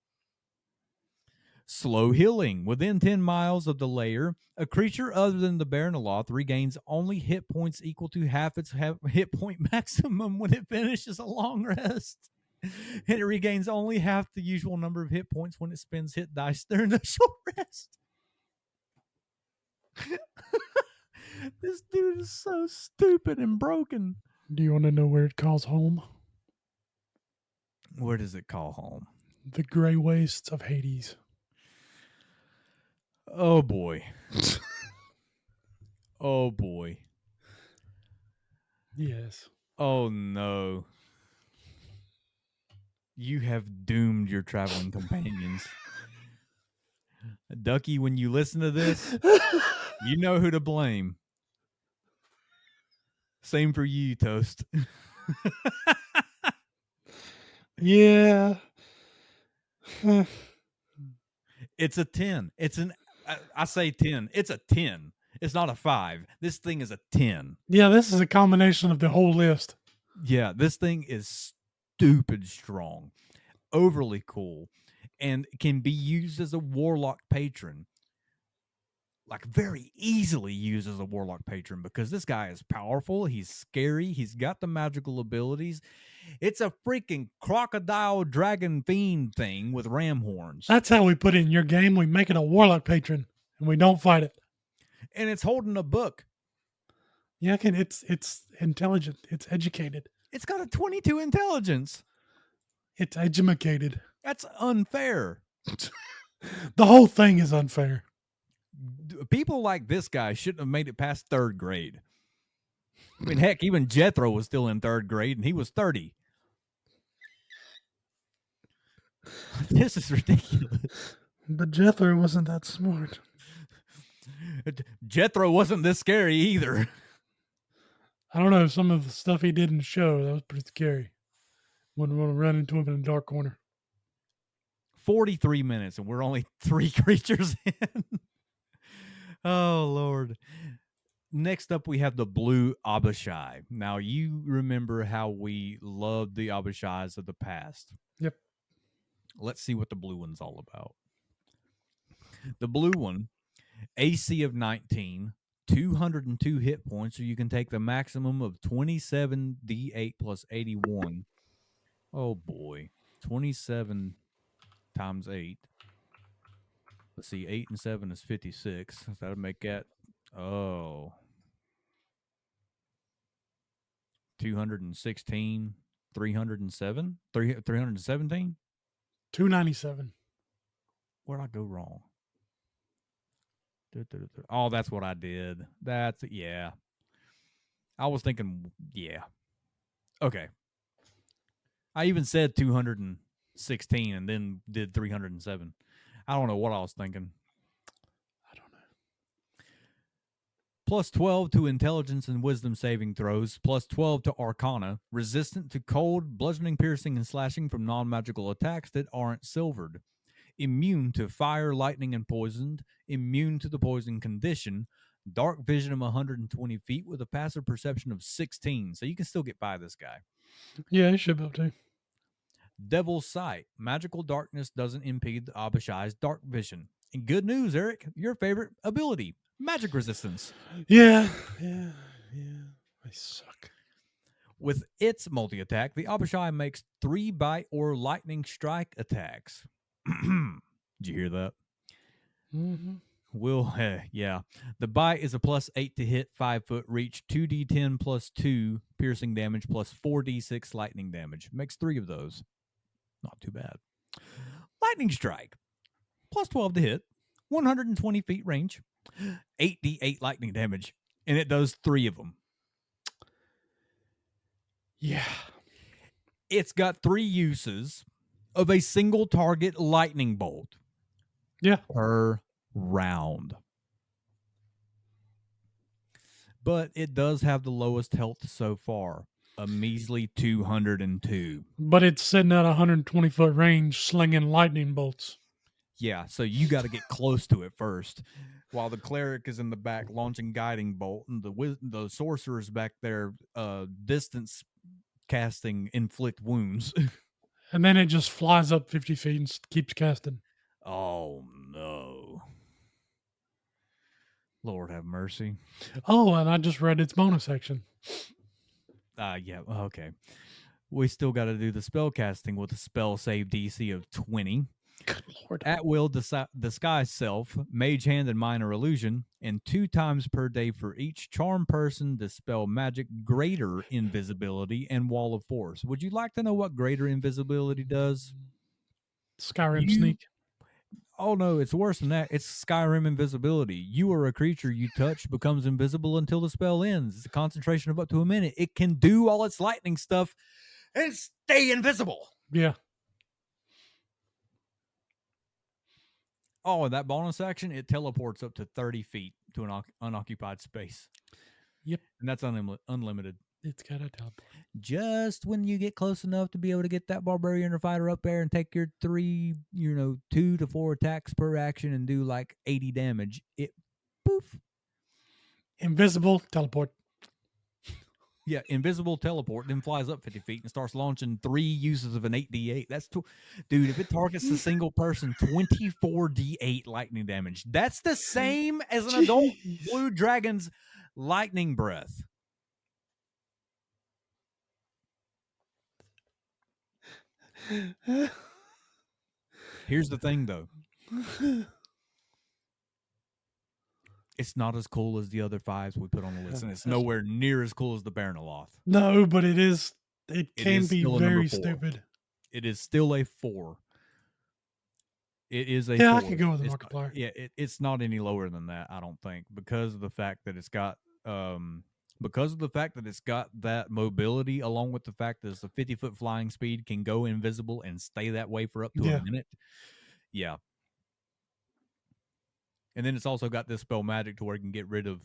Slow healing. Within 10 miles of the lair, a creature other than the Baernaloth regains only hit points equal to half its hit point maximum when it finishes a long rest. And it regains only half the usual number of hit points when it spends hit dice during a short rest. This dude is so stupid and broken. Do you want to know where it calls home? Where does it call home? The gray wastes of Hades. Oh boy. Oh boy. Yes. Oh no. You have doomed your traveling companions. Ducky, when you listen to this, you know who to blame. Same for you, Toast. Yeah. It's a 10. I say 10. It's a 10. It's not a 5. This thing is a 10. Yeah, this is a combination of the whole list. Yeah, this thing is stupid strong, overly cool, and can be used as a warlock patron. Like very easily used as a warlock patron because this guy is powerful. He's scary. He's got the magical abilities. It's a freaking crocodile dragon fiend thing with ram horns. That's how we put it in your game. We make it a warlock patron and we don't fight it. And it's holding a book. Yeah, it's intelligent. It's educated. It's got a 22 intelligence. It's edumacated. That's unfair. The whole thing is unfair. People like this guy shouldn't have made it past third grade. I mean, heck, even Jethro was still in third grade, and he was 30. This is ridiculous. But Jethro wasn't that smart. Jethro wasn't this scary either. I don't know, some of the stuff he did in the show, that was pretty scary. Wouldn't want to run into him in a dark corner. 43 minutes, and we're only 3 creatures in. Oh, Lord. Next up, we have the blue Abishai. Now, you remember how we loved the Abishais of the past. Yep. Let's see what the blue one's all about. The blue one, AC of 19, 202 hit points, or you can take the maximum of 27 D8 plus 81. Oh, boy. 27 times 8. Let's see, 8 and 7 is 56. So that'll make that, 216, 307, 317? 297. Where'd I go wrong? Oh, that's what I did. Yeah. I was thinking, yeah. Okay. I even said 216 and then did 307. I don't know what I was thinking. I don't Plus 12 to intelligence and wisdom saving throws. Plus 12 to arcana. Resistant to cold, bludgeoning, piercing, and slashing from non-magical attacks that aren't silvered. Immune to fire, lightning, and poisoned. Immune to the poison condition. Dark vision of 120 feet with a passive perception of 16. So you can still get by this guy. Yeah, he should be able to. Devil's Sight. Magical darkness doesn't impede the Abishai's dark vision. And good news, Eric, your favorite ability, magic resistance. Yeah. I suck. With its multi-attack, the Abishai makes 3 bite or lightning strike attacks. Did you hear that? Mm-hmm. Yeah. The bite is a plus 8 to hit, 5-foot reach, 2d10 plus 2 piercing damage, plus 4d6 lightning damage. Makes 3 of those. Not too bad. Lightning strike, plus 12 to hit, 120 feet range, 8d8 lightning damage, and it does 3 of them. Yeah. It's got 3 uses of a single target lightning bolt. Yeah. Per round. But it does have the lowest health so far, a measly 202. But it's sitting at 120-foot range slinging lightning bolts. Yeah, so you got to get close to it first. While the cleric is in the back launching guiding bolt, and the sorcerer's back there distance casting inflict wounds. And then it just flies up 50 feet and keeps casting. Oh, no. Lord have mercy. Oh, and I just read its bonus section. Yeah, okay. We still got to do the spell casting with a spell save DC of 20. Good Lord. At will, disguise self, mage hand, and minor illusion, and 2 times per day for each charm person, dispel magic, greater invisibility, and wall of force. Would you like to know what greater invisibility does? Skyrim sneak. Oh no, it's worse than that. It's Skyrim invisibility. You or a creature you touch becomes invisible until the spell ends. It's a concentration of up to a minute. It can do all its lightning stuff and stay invisible. Yeah. Oh, and that bonus action, it teleports up to 30 feet to an unoccupied space. Yep. And that's unlimited. It's got a teleport. Just when you get close enough to be able to get that barbarian or fighter up there and take your 2 to 4 attacks per action and do like 80 damage, it poof. Invisible teleport. Yeah, invisible teleport, then flies up 50 feet and starts launching 3 uses of an 8d8. That's dude, if it targets a single person, 24d8 lightning damage. That's the same as an adult blue dragon's lightning breath. Here's the thing, though. It's not as cool as the other 5s we put on the list, and it's nowhere near as cool as the Baernaloth. No, but it is. It can be very stupid. It is still a 4. It is a 4. I could go with the Markiplier. It's not any lower than that, I don't think, because of the fact that it's got that mobility, along with the fact that it's a 50-foot flying speed, can go invisible and stay that way for up to a minute. Yeah. And then it's also got this spell magic to where it can get rid of,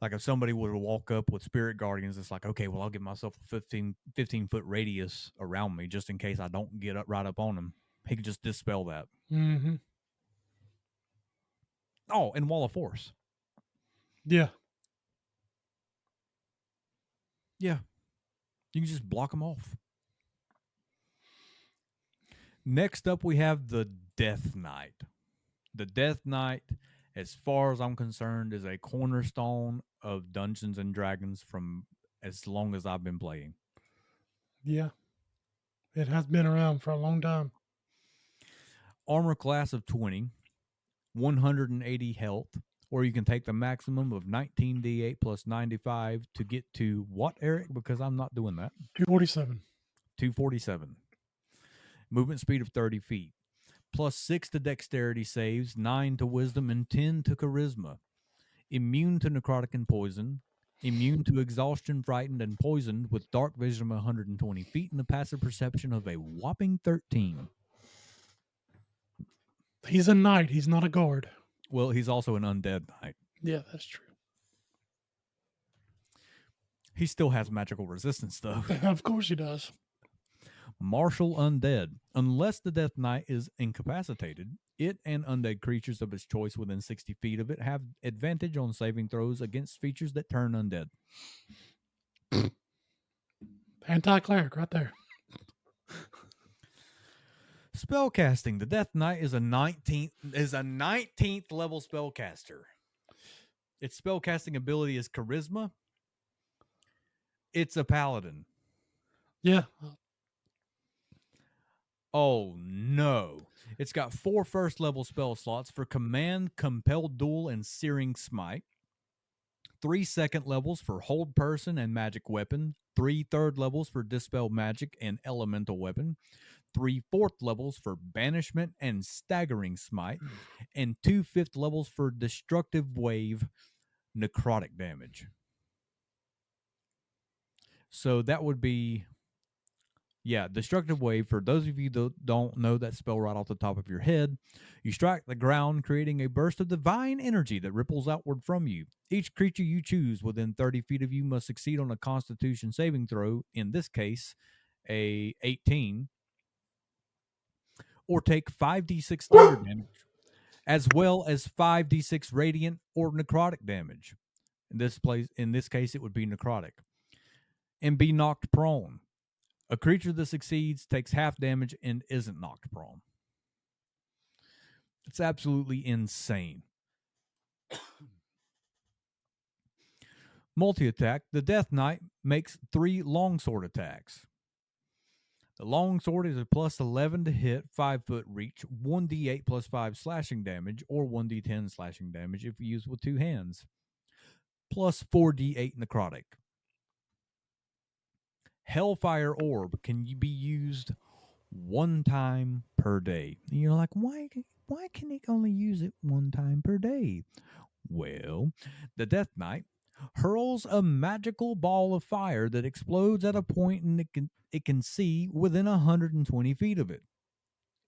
like if somebody were to walk up with Spirit Guardians, it's like, okay, well, I'll give myself a 15-foot radius around me just in case I don't get right up on him. He could just dispel that. Mm-hmm. Oh, and Wall of Force. Yeah. Yeah. You can just block them off. Next up, we have the Death Knight. The Death Knight, as far as I'm concerned, is a cornerstone of Dungeons and Dragons from as long as I've been playing. Yeah. It has been around for a long time. Armor class of 20, 180 health, or you can take the maximum of 19d8 plus 95 to get to what, Eric? Because I'm not doing that. 247. 247. Movement speed of 30 feet. Plus 6 to dexterity saves, 9 to wisdom, and 10 to charisma. Immune to necrotic and poison. Immune to exhaustion, frightened, and poisoned with dark vision of 120 feet and a passive perception of a whopping 13. He's a knight. He's not a guard. Well, he's also an undead knight. Yeah, that's true. He still has magical resistance, though. Of course he does. Martial Undead. Unless the Death Knight is incapacitated, it and undead creatures of its choice within 60 feet of it have advantage on saving throws against features that turn undead. Anti-cleric right there. Spellcasting. The Death Knight is a 19th level spellcaster. Its spellcasting ability is Charisma. It's a paladin. Yeah. Oh, no. It's got 4 first level spell slots for Command, Compelled Duel, and Searing Smite. 3 second levels for Hold Person and Magic Weapon. 3 third levels for Dispel Magic and Elemental Weapon. 3 fourth levels for Banishment and Staggering Smite. And 2 fifth levels for Destructive Wave, Necrotic Damage. So that would be... Yeah, Destructive Wave, for those of you that don't know that spell right off the top of your head, you strike the ground, creating a burst of divine energy that ripples outward from you. Each creature you choose within 30 feet of you must succeed on a Constitution saving throw, in this case, a 18, or take 5d6 thunder damage, as well as 5d6 radiant or necrotic damage. In this case, it would be necrotic, and be knocked prone. A creature that succeeds takes half damage and isn't knocked prone. It's absolutely insane. Multi-attack. The Death Knight makes 3 longsword attacks. The longsword is a plus 11 to hit, 5-foot reach, 1d8 plus 5 slashing damage, or 1d10 slashing damage if used with 2 hands, plus 4d8 necrotic. Hellfire Orb can be used 1 time per day. And you're like, why can it only use it 1 time per day? Well, the Death Knight hurls a magical ball of fire that explodes at a point and it can see within 120 feet of it.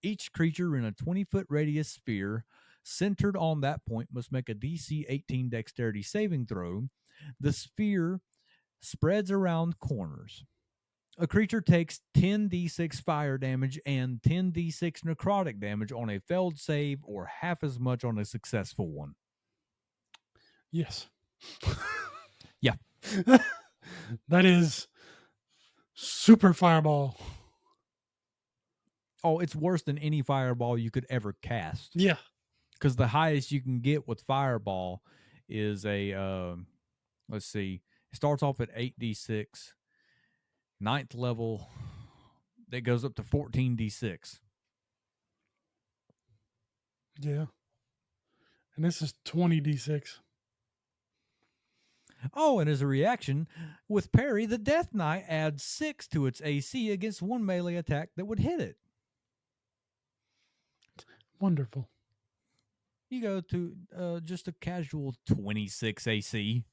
Each creature in a 20-foot radius sphere centered on that point must make a DC 18 dexterity saving throw. The sphere spreads around corners. A creature takes 10d6 fire damage and 10d6 necrotic damage on a failed save, or half as much on a successful one. Yes. Yeah. That is super fireball. Oh, it's worse than any fireball you could ever cast. Yeah. Because the highest you can get with fireball is a, let's see, it starts off at 8d6. 9th level, that goes up to 14d6. Yeah. And this is 20d6. Oh, and as a reaction, with parry, the Death Knight adds 6 to its AC against 1 melee attack that would hit it. Wonderful. You go to just a casual 26 AC.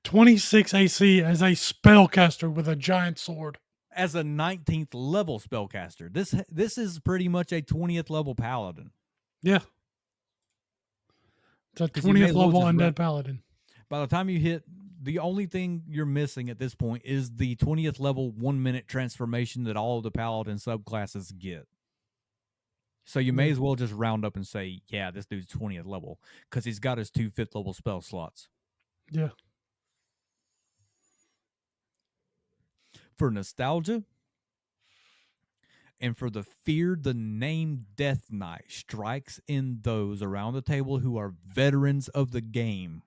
26 AC as a spellcaster with a giant sword. As a 19th level spellcaster. This is pretty much a 20th level paladin. Yeah. It's a 20th level undead paladin. By the time you hit, the only thing you're missing at this point is the 20th level 1-minute transformation that all of the paladin subclasses get. So you may as well just round up and say, yeah, this dude's 20th level, because he's got his 2 5th level spell slots. Yeah. For nostalgia, and for the fear the name Death Knight strikes in those around the table who are veterans of the game,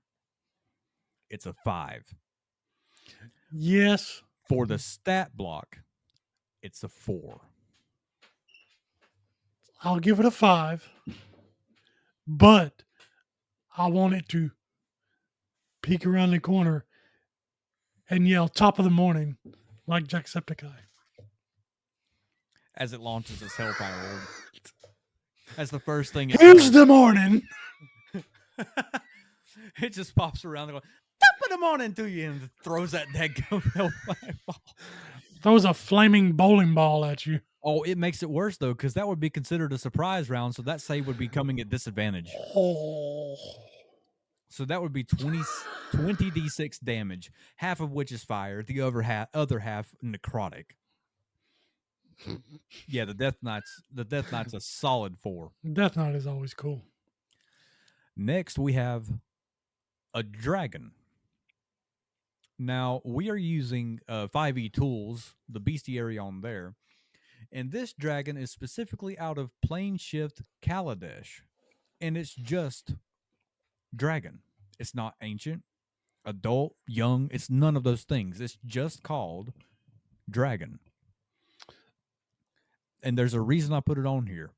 it's a 5. Yes. For the stat block, it's a 4. I'll give it a 5, but I want it to peek around the corner and yell top of the morning like Jacksepticeye. As it launches its Hellfire Orb. That's the first thing. Here's the morning. It just pops around and goes, top of the morning to you, and throws that daggum Hellfire ball. Throws a flaming bowling ball at you. Oh, it makes it worse, though, because that would be considered a surprise round, so that save would be coming at disadvantage. Oh. So that would be 20 d6 damage, half of which is fire, the other half necrotic. Yeah, the Death Knight's a solid 4. Death Knight is always cool. Next, we have a dragon. Now, we are using 5e tools, the bestiary on there, and this dragon is specifically out of Plane Shift Kaladesh, and it's just dragon. It's not ancient, adult, young. It's none of those things. It's just called dragon. And there's a reason I put it on here.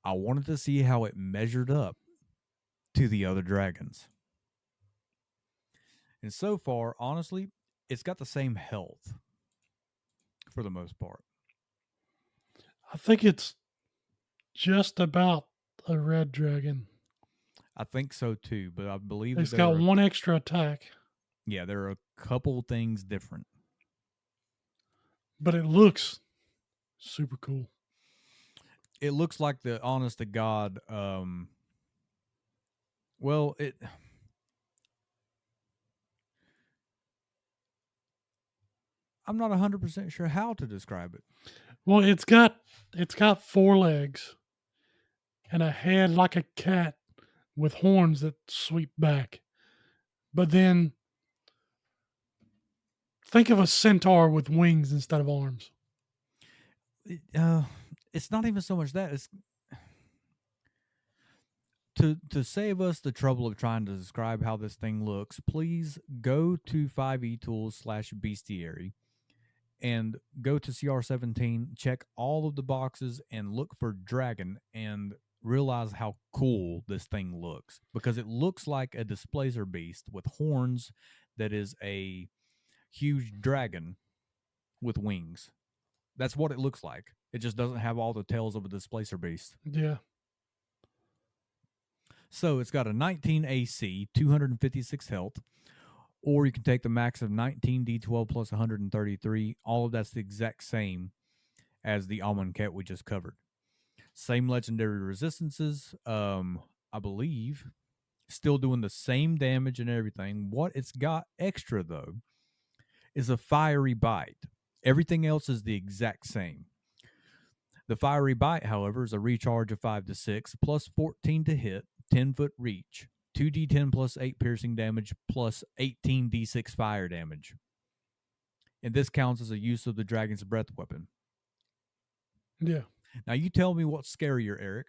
I wanted to see how it measured up to the other dragons. And so far, honestly, it's got the same health for the most part. I think it's just about a red dragon. I think so too, but I believe it's got one extra attack. Yeah, there are a couple things different. But it looks super cool. It looks like the honest to God, well, I'm not 100% sure how to describe it. Well, it's got 4 legs and a head like a cat with horns that sweep back. But then think of a centaur with wings instead of arms. It's not even so much that. It's to save us the trouble of trying to describe how this thing looks, please go to 5e tools /bestiary and go to CR17, check all of the boxes and look for dragon and realize how cool this thing looks, because it looks like a displacer beast with horns that is a huge dragon with wings. That's what it looks like. It just doesn't have all the tails of a displacer beast. Yeah. So it's got a 19 AC, 256 health, or you can take the max of 19 D12 plus 133. All of that's the exact same as the Amonkhet we just covered. Same legendary resistances, I believe. Still doing the same damage and everything. What it's got extra, though, is a fiery bite. Everything else is the exact same. The fiery bite, however, is a recharge of 5 to 6, plus 14 to hit, 10-foot reach, 2d10 plus 8 piercing damage, plus 18d6 fire damage. And this counts as a use of the dragon's breath weapon. Yeah. Now, you tell me what's scarier, Eric.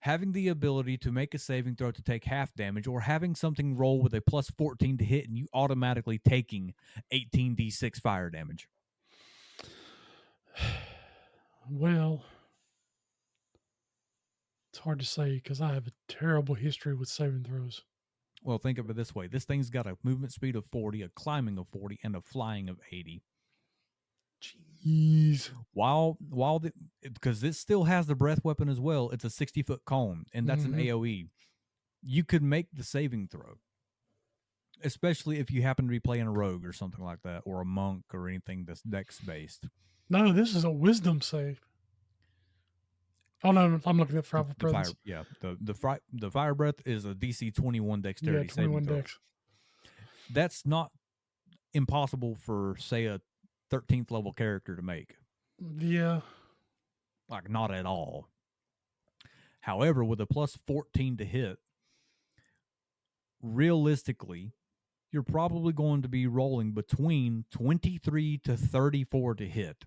Having the ability to make a saving throw to take half damage, or having something roll with a plus 14 to hit and you automatically taking 18d6 fire damage. Well, it's hard to say because I have a terrible history with saving throws. Well, think of it this way. This thing's got a movement speed of 40, a climbing of 40, and a flying of 80. Jeez. Because this still has the breath weapon as well, it's a 60-foot cone, and that's an AoE. You could make the saving throw, especially if you happen to be playing a rogue or something like that, or a monk or anything that's dex-based. No, this is a wisdom save. Oh, no, I'm looking at fire breath. The fire breath is a DC 21 dexterity 21 saving dex. Throw. That's not impossible for, say, a 13th level character to make. Yeah. Like, not at all. However, with a plus 14 to hit, realistically, you're probably going to be rolling between 23 to 34 to hit.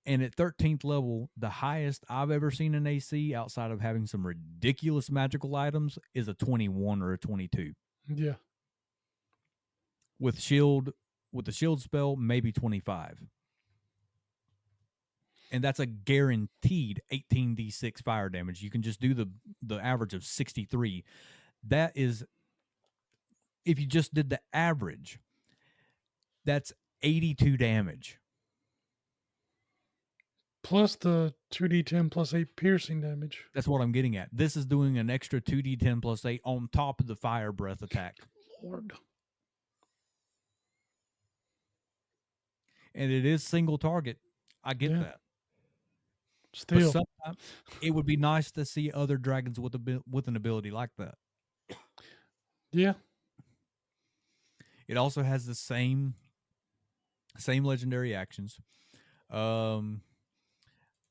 And at 13th level, the highest I've ever seen in AC, outside of having some ridiculous magical items, is a 21 or a 22. Yeah. With the shield spell, maybe 25. And that's a guaranteed 18d6 fire damage. You can just do the average of 63. That is, if you just did the average, that's 82 damage. Plus the 2d10 plus 8 piercing damage. That's what I'm getting at. This is doing an extra 2d10 plus 8 on top of the fire breath attack. Lord. And it is single target. I get that. Still. But sometimes it would be nice to see other dragons with an ability like that. Yeah. It also has the same legendary actions. Um,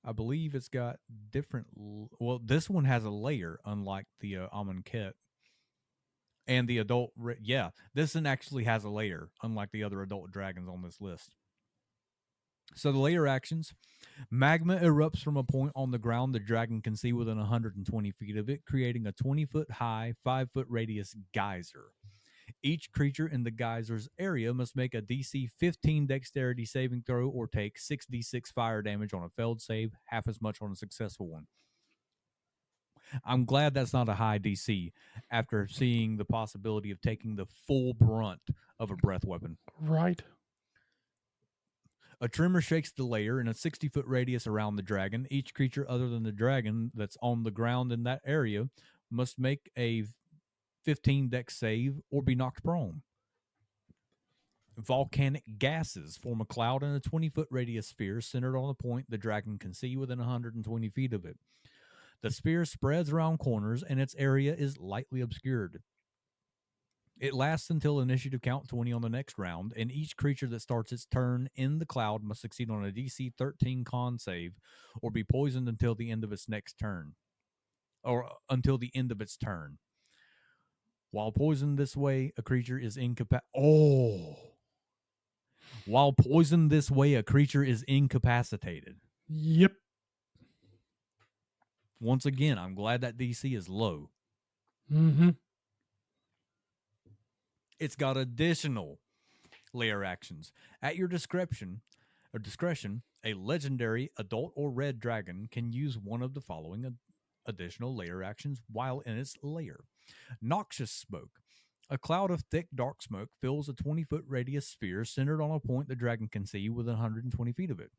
I believe it's got different. Well, this one has a layer, unlike the Amonkhet. And the adult. Yeah, this one actually has a layer, unlike the other adult dragons on this list. So the layer actions: magma erupts from a point on the ground the dragon can see within 120 feet of it, creating a 20-foot high, 5-foot radius geyser. Each creature in the geyser's area must make a DC 15 dexterity saving throw or take 6d6 fire damage on a failed save, half as much on a successful one. I'm glad that's not a high DC after seeing the possibility of taking the full brunt of a breath weapon. Right. A tremor shakes the layer in a 60-foot radius around the dragon. Each creature other than the dragon that's on the ground in that area must make a 15 dex save or be knocked prone. Volcanic gases form a cloud in a 20-foot radius sphere centered on a point the dragon can see within 120 feet of it. The sphere spreads around corners and its area is lightly obscured. It lasts until initiative count 20 on the next round, and each creature that starts its turn in the cloud must succeed on a DC 13 con save or be poisoned until the end of its next turn. Or until the end of its turn. While poisoned this way, a creature is While poisoned this way, a creature is incapacitated. Yep. Once again, I'm glad that DC is low. Mm-hmm. It's got additional layer actions. At your discretion, a legendary adult or red dragon can use one of the following additional layer actions while in its lair. Noxious smoke. A cloud of thick, dark smoke fills a 20-foot radius sphere centered on a point the dragon can see within 120 feet of it.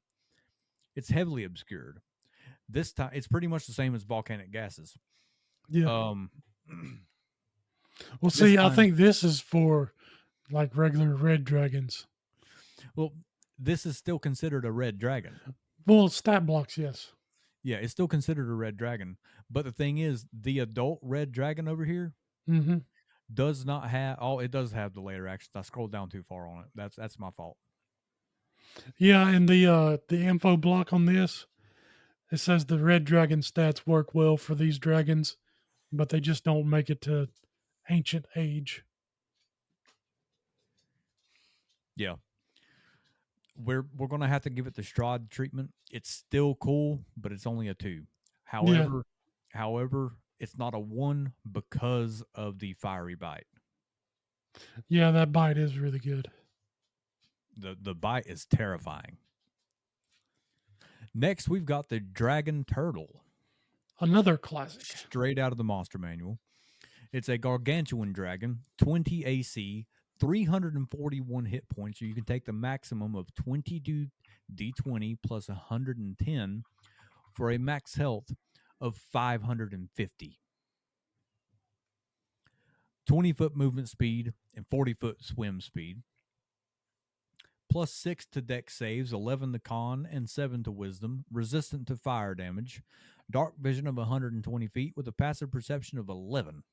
It's heavily obscured. This time, it's pretty much the same as volcanic gases. Yeah. Well, see, I think this is for like regular red dragons. Well, this is still considered a red dragon. Well, stat blocks, yes. Yeah, it's still considered a red dragon. But the thing is, the adult red dragon over here does not have. Oh, it does have the layer actions. I scrolled down too far on it. That's my fault. Yeah, and the info block on this, it says the red dragon stats work well for these dragons, but they just don't make it to ancient age. Yeah. We're going to have to give it the Strahd treatment. It's still cool, but it's only a 2. However, it's not a 1 because of the fiery bite. Yeah, that bite is really good. The bite is terrifying. Next, we've got the Dragon Turtle. Another classic. Straight out of the Monster Manual. It's a gargantuan dragon, 20 AC, 341 hit points. So you can take the maximum of 22 D20 plus 110 for a max health of 550. 20-foot movement speed and 40-foot swim speed. Plus 6 to dex saves, 11 to con, and 7 to wisdom. Resistant to fire damage. Dark vision of 120 feet with a passive perception of 11.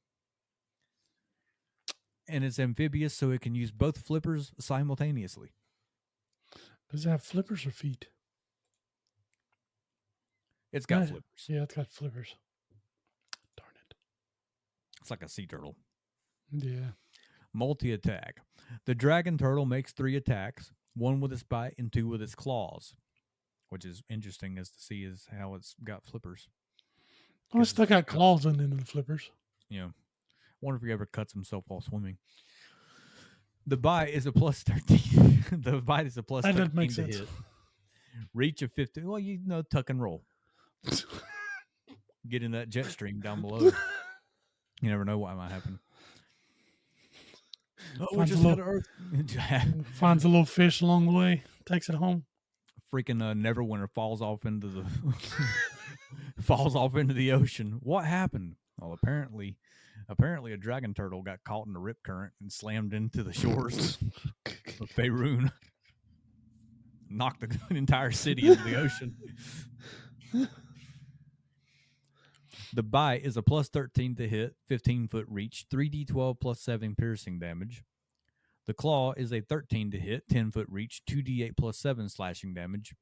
And it's amphibious, so it can use both flippers simultaneously. Does it have flippers or feet? It's got flippers. Yeah, it's got flippers. Darn it. It's like a sea turtle. Yeah. Multi-attack. The dragon turtle makes 3 attacks, 1 with its bite and 2 with its claws, which is interesting as to see is how it's got flippers. Oh, it's still got claws in the flippers. Yeah. Wonder if he ever cuts himself while swimming. The bite is a plus 13. The bite is a plus 13 that makes to sense. hit. Reach of 50. Well, tuck and roll. Get in that jet stream down below. You never know what might happen. Oh, we just got Earth. Finds a little fish along the way, takes it home. Freaking Neverwinter falls off into the ocean. What happened? Well, apparently a dragon turtle got caught in the rip current and slammed into the shores of Faerun. Knocked the entire city into the ocean. The bite is a plus 13 to hit, 15-foot reach, 3d12 plus 7 piercing damage. The claw is a 13 to hit, 10-foot reach, 2d8 plus 7 slashing damage.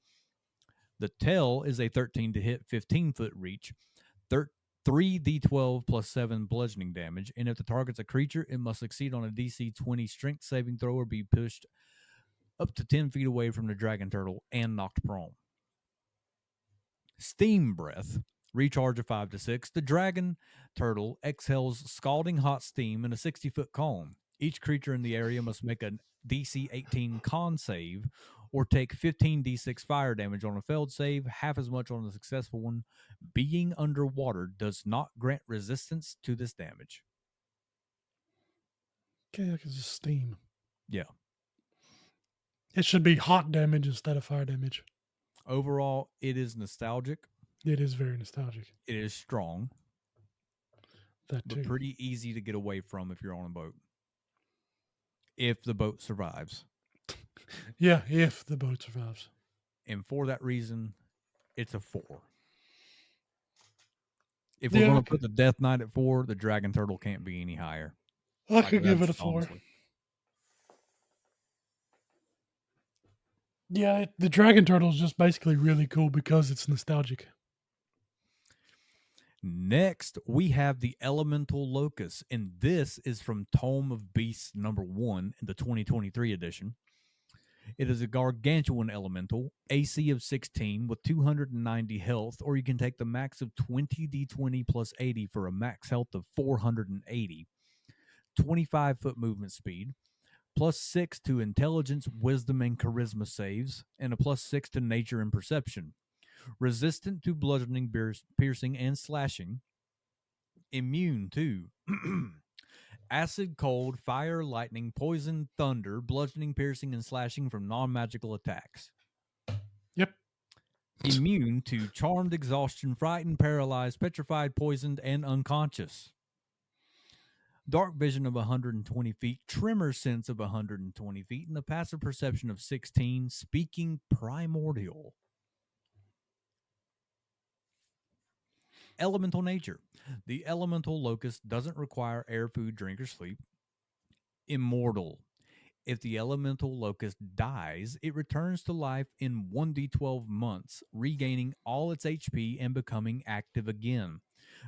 The tail is a 13 to hit, 15-foot reach, 3d12 plus 7 bludgeoning damage. And if the target's a creature, it must succeed on a DC 20 strength saving throw or be pushed up to 10 feet away from the dragon turtle and knocked prone. Steam breath. Recharge of 5 to 6. The dragon turtle exhales scalding hot steam in a 60-foot cone. Each creature in the area must make a DC 18 con save or take 15d6 fire damage on a failed save, half as much on a successful one. Being underwater does not grant resistance to this damage. Okay, that is just steam. Yeah. It should be hot damage instead of fire damage. Overall, it is nostalgic. It is very nostalgic. It is strong. That but too. Pretty easy to get away from if you're on a boat. If the boat survives. Yeah, if the boat survives. And for that reason, it's a 4. If we're going to put the Death Knight at 4, the Dragon Turtle can't be any higher. I could give it a 4. Honestly. Yeah, the Dragon Turtle is just basically really cool because it's nostalgic. Next, we have the Elemental Locust, and this is from Tome of Beasts number 1 in the 2023 edition. It is a gargantuan elemental, AC of 16 with 290 health, or you can take the max of 20d20 plus 80 for a max health of 480. 25-foot movement speed, plus 6 to intelligence, wisdom, and charisma saves, and a plus 6 to nature and perception. Resistant to bludgeoning, piercing, and slashing. Immune to acid, cold, fire, lightning, poison, thunder, bludgeoning, piercing, and slashing from non-magical attacks. Yep. Immune to charmed, exhaustion, frightened, paralyzed, petrified, poisoned, and unconscious. Dark vision of 120 feet, tremor sense of 120 feet, and a passive perception of 16, speaking primordial. Elemental nature. The elemental locust doesn't require air, food, drink, or sleep. Immortal. If the elemental locust dies, it returns to life in 1d12 months, regaining all its HP and becoming active again.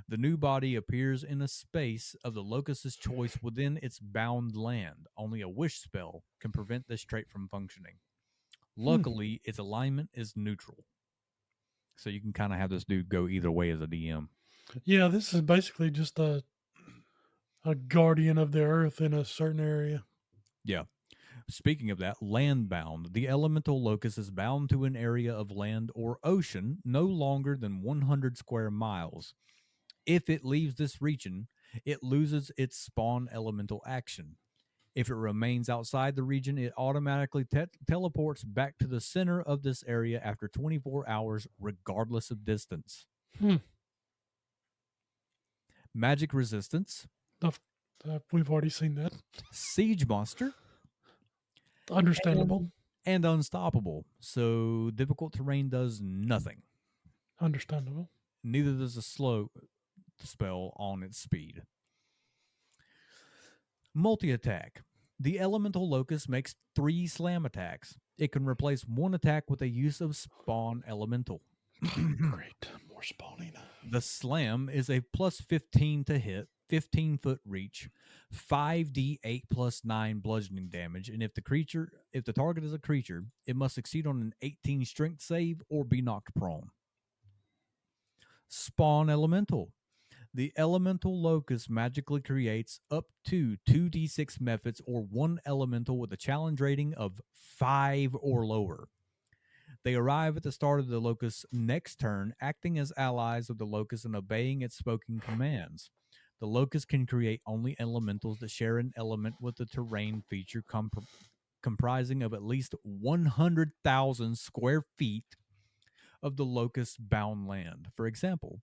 The new body appears in a space of the locust's choice within its bound land. Only a wish spell can prevent this trait from functioning. Luckily, its alignment is neutral. So you can kind of have this dude go either way as a DM. Yeah, this is basically just a guardian of the earth in a certain area. Yeah. Speaking of that, land-bound. The elemental locust is bound to an area of land or ocean no longer than 100 square miles. If it leaves this region, it loses its spawn elemental action. If it remains outside the region, it automatically teleports back to the center of this area after 24 hours, regardless of distance. Magic resistance. We've already seen that. Siege monster. Understandable. And unstoppable. So difficult terrain does nothing. Understandable. Neither does a slow spell on its speed. Multi-attack. The elemental locust makes 3 slam attacks. It can replace one attack with a use of spawn elemental. Great. More spawning. The slam is a plus 15 to hit, 15-foot reach, 5d8 plus 9 bludgeoning damage, and if the target is a creature, it must succeed on an 18 strength save or be knocked prone. Spawn elemental. The elemental locust magically creates up to 2d6 methods or 1 elemental with a challenge rating of 5 or lower. They arrive at the start of the locust's next turn, acting as allies of the locust and obeying its spoken commands. The locust can create only elementals that share an element with the terrain feature comprising of at least 100,000 square feet of the locust-bound land. For example,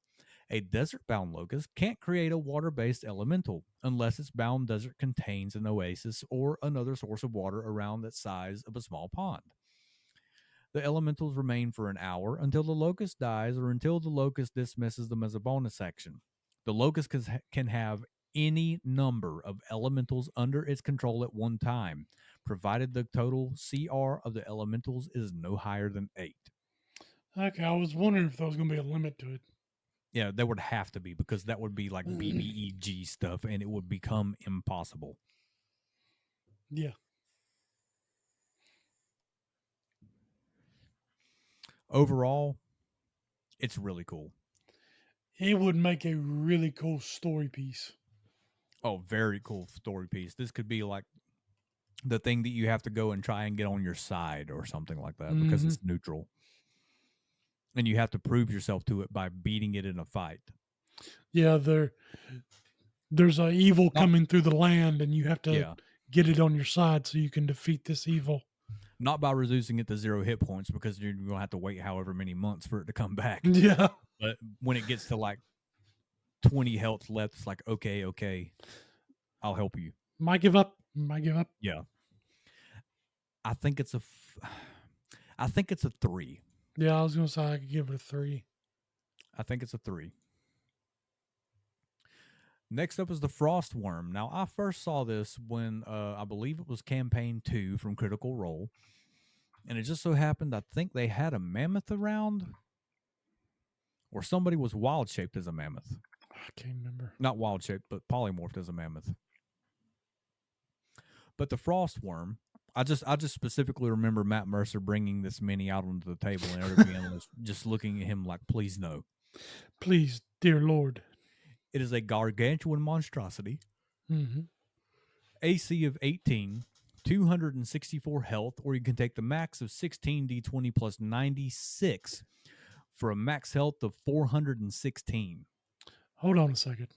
a desert-bound locust can't create a water-based elemental unless its bound desert contains an oasis or another source of water around the size of a small pond. The elementals remain for an hour until the locust dies or until the locust dismisses them as a bonus action. The locust can have any number of elementals under its control at one time, provided the total CR of the elementals is no higher than 8. Okay, I was wondering if there was going to be a limit to it. Yeah, there would have to be, because that would be like BBEG stuff, and it would become impossible. Yeah. Overall, it's really cool. It would make a really cool story piece. Oh, very cool story piece. This could be like the thing that you have to go and try and get on your side or something like that, because it's neutral. And you have to prove yourself to it by beating it in a fight. Yeah, there's a evil coming through the land, and you have to get it on your side so you can defeat this evil. Not by reducing it to 0 hit points, because you're going to have to wait however many months for it to come back. Yeah. But when it gets to like 20 health left, it's like, okay, I'll help you. Might give up. Yeah. I think it's a 3. Yeah, I was going to say I could give it a 3. I think it's a 3. Next up is the frost worm. Now, I first saw this when I believe it was campaign 2 from Critical Role. And it just so happened, I think they had a mammoth around, or somebody was wild shaped as a mammoth. I can't remember. Not wild shaped, but polymorphed as a mammoth. But the frost worm, I just specifically remember Matt Mercer bringing this mini out onto the table, and everybody was just looking at him like, please no. Please, dear Lord. It is a gargantuan monstrosity. Mm-hmm. AC of 18, 264 health, or you can take the max of 16 d20 plus 96 for a max health of 416. Hold on a second.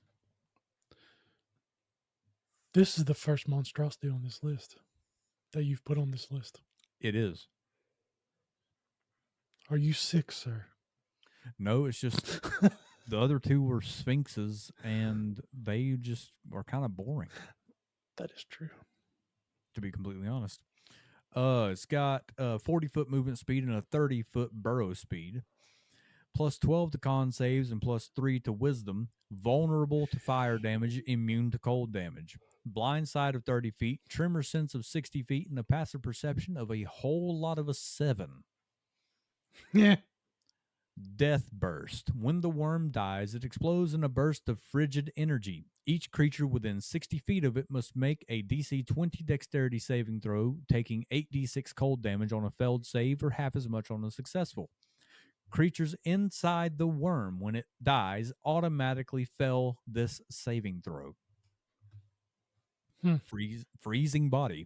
This is the first monstrosity on this list that you've put on this list. It is. Are you sick, sir? No, it's just the other 2 were sphinxes, and they just are kind of boring. That is true. To be completely honest. It's got 40-foot movement speed and a 30-foot burrow speed. Plus 12 to con saves and plus 3 to wisdom. Vulnerable to fire damage, immune to cold damage. Blind sight of 30 feet, tremor sense of 60 feet, and a passive perception of a whole lot of a 7. Yeah. Death burst. When the worm dies, it explodes in a burst of frigid energy. Each creature within 60 feet of it must make a DC 20 dexterity saving throw, taking 8d6 cold damage on a failed save or half as much on a successful. Creatures inside the worm, when it dies, automatically fail this saving throw. Freezing body.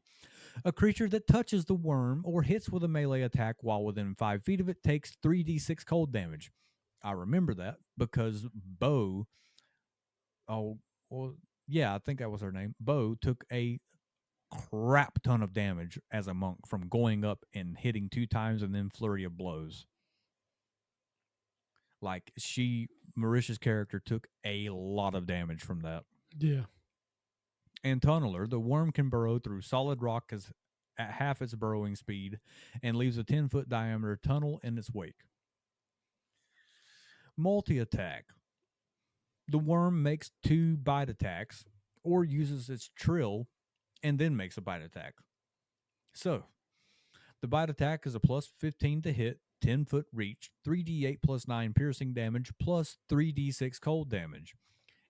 A creature that touches the worm or hits with a melee attack while within 5 feet of it takes 3d6 cold damage. I remember that because Bo, I think that was her name. Bo took a crap ton of damage as a monk from going up and hitting 2 times and then flurry of blows. Like, Marisha's character took a lot of damage from that. Yeah. And Tunneler, the worm can burrow through solid rock at half its burrowing speed and leaves a 10-foot diameter tunnel in its wake. Multi-attack. The worm makes 2 bite attacks or uses its trill and then makes a bite attack. So, the bite attack is a plus 15 to hit, 10-foot reach, 3d8 plus 9 piercing damage, plus 3d6 cold damage.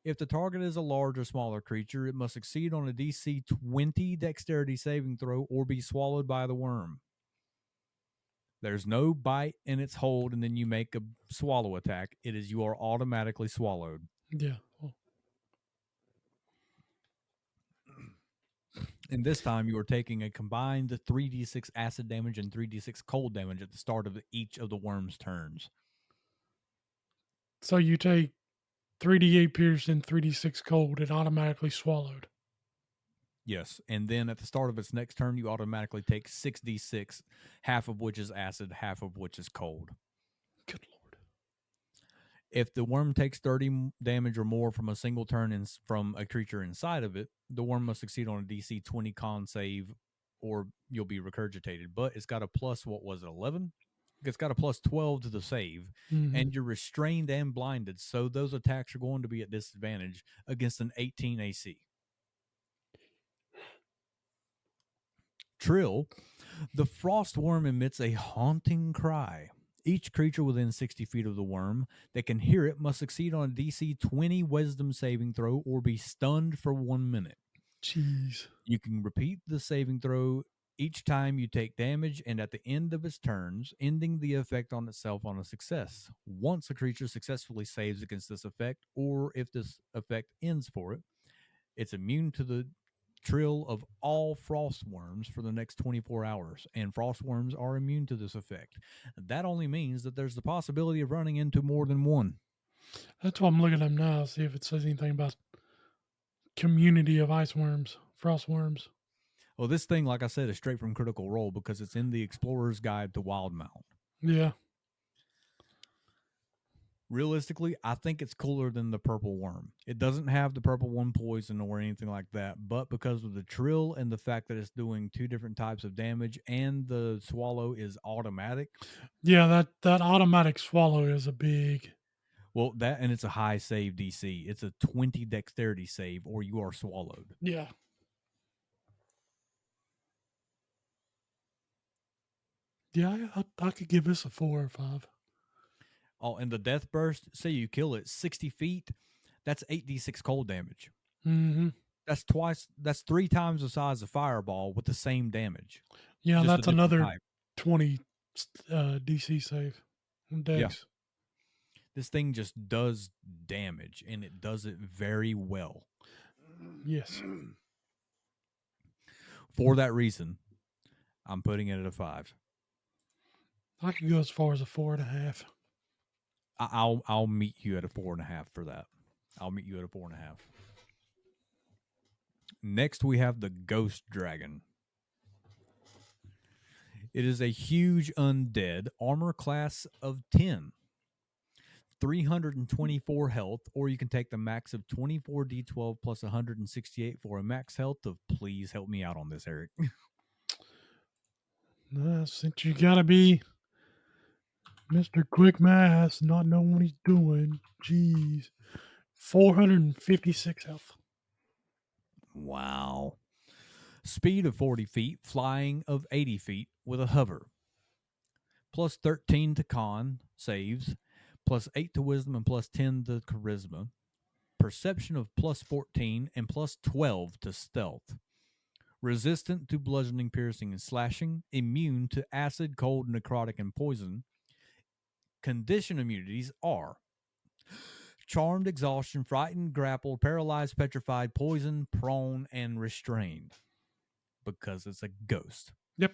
If the target is a large or smaller creature, it must succeed on a DC 20 dexterity saving throw or be swallowed by the worm. There's no bite in its hold and then you make a swallow attack. You are automatically swallowed. Yeah. Oh. And this time you are taking a combined 3d6 acid damage and 3d6 cold damage at the start of each of the worm's turns. So you take 3d8 piercing, 3d6 cold, and automatically swallowed. Yes, and then at the start of its next turn, you automatically take 6d6, half of which is acid, half of which is cold. Good Lord. If the worm takes 30 damage or more from a single turn from a creature inside of it, the worm must succeed on a DC 20 con save or you'll be regurgitated. But it's got a plus, 11? It's got a plus 12 to the save, and you're restrained and blinded, so those attacks are going to be at disadvantage against an 18 AC. Trill. The frost worm emits a haunting cry. Each creature within 60 feet of the worm that can hear it must succeed on a DC 20 wisdom saving throw or be stunned for 1 minute. Jeez. You can repeat the saving throw each time you take damage and at the end of its turns, ending the effect on itself on a success. Once a creature successfully saves against this effect, or if this effect ends for it, it's immune to the trill of all frost worms for the next 24 hours, and frost worms are immune to this effect. That only means that there's the possibility of running into more than one. That's why I'm looking at them now, see if it says anything about community of ice worms, frost worms. Well, this thing, like I said, is straight from Critical Role because it's in the Explorer's Guide to Wildmount. Yeah. Realistically, I think it's cooler than the purple worm. It doesn't have the purple one poison or anything like that, but because of the trill and the fact that it's doing 2 different types of damage and the swallow is automatic. Yeah, that automatic swallow is a big. Well, that and it's a high save DC. It's a 20 dexterity save or you are swallowed. Yeah. Yeah, I could give this a 4 or 5. Oh, and the death burst, say you kill it 60 feet, that's 8d6 cold damage. Mm-hmm. That's 3 times the size of Fireball with the same damage. Yeah, Just that's a different another type. 20 DC save. Dex. Yeah. This thing just does damage, and it does it very well. Yes. For that reason, I'm putting it at a 5. I could go as far as a 4.5. I'll meet you at a 4.5 for that. I'll meet you at a 4.5. Next, we have the Ghost Dragon. It is a huge undead armor class of 10. 324 health, or you can take the max of 24d12 plus 168 for a max health of, please help me out on this, Eric. Since you gotta be Mr. Quick Math, not knowing what he's doing. Jeez. 456 health. Wow. Speed of 40 feet, flying of 80 feet with a hover. Plus 13 to con saves, plus 8 to wisdom, and plus 10 to charisma. Perception of plus 14 and plus 12 to stealth. Resistant to bludgeoning, piercing, and slashing. Immune to acid, cold, necrotic, and poison. Condition immunities are charmed, exhaustion, frightened, grappled, paralyzed, petrified, poisoned, prone, and restrained. Because it's a ghost. Yep.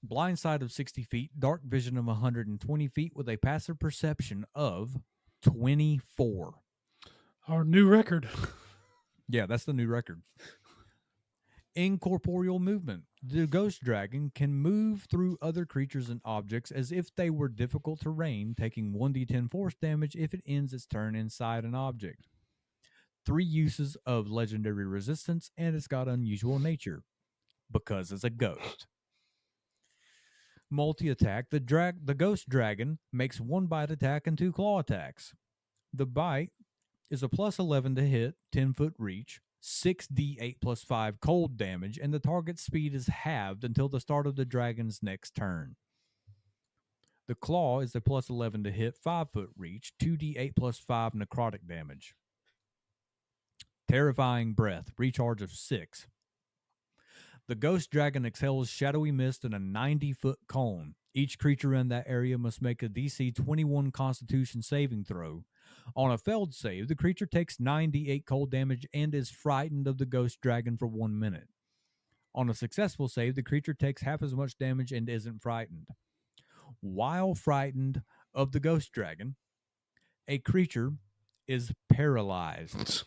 Blind sight of 60 feet, dark vision of 120 feet with a passive perception of 24. Our new record. Yeah, that's the new record. Incorporeal movement. The ghost dragon can move through other creatures and objects as if they were difficult terrain, taking 1d10 force damage if it ends its turn inside an object. 3 uses of legendary resistance, and it's got unusual nature because it's a ghost. Multi-attack. The ghost dragon makes 1 bite attack and 2 claw attacks. The bite is a plus 11 to hit, 10-foot reach, 6d8 plus 5 cold damage, and the target's speed is halved until the start of the dragon's next turn. The claw is a plus 11 to hit, 5-foot reach, 2d8 plus 5 necrotic damage. Terrifying breath, recharge of 6. The ghost dragon exhales shadowy mist in a 90-foot cone. Each creature in that area must make a DC 21 Constitution saving throw. On a failed save, the creature takes 9d8 cold damage and is frightened of the ghost dragon for 1 minute. On a successful save, the creature takes half as much damage and isn't frightened. While frightened of the ghost dragon, a creature is paralyzed.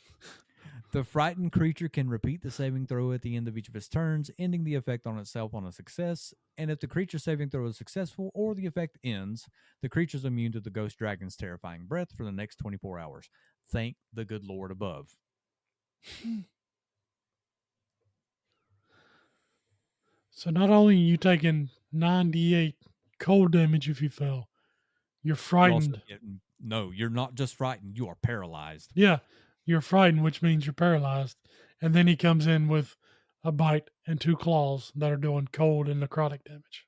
The frightened creature can repeat the saving throw at the end of each of its turns, ending the effect on itself on a success. And if the creature's saving throw is successful or the effect ends, the creature's immune to the ghost dragon's terrifying breath for the next 24 hours. Thank the good Lord above. So not only are you taking 98 cold damage if you fell. You're You also frightened. no, you're not just frightened. You are paralyzed. Yeah, you're frightened, which means you're paralyzed. And then he comes in with a bite and 2 claws that are doing cold and necrotic damage.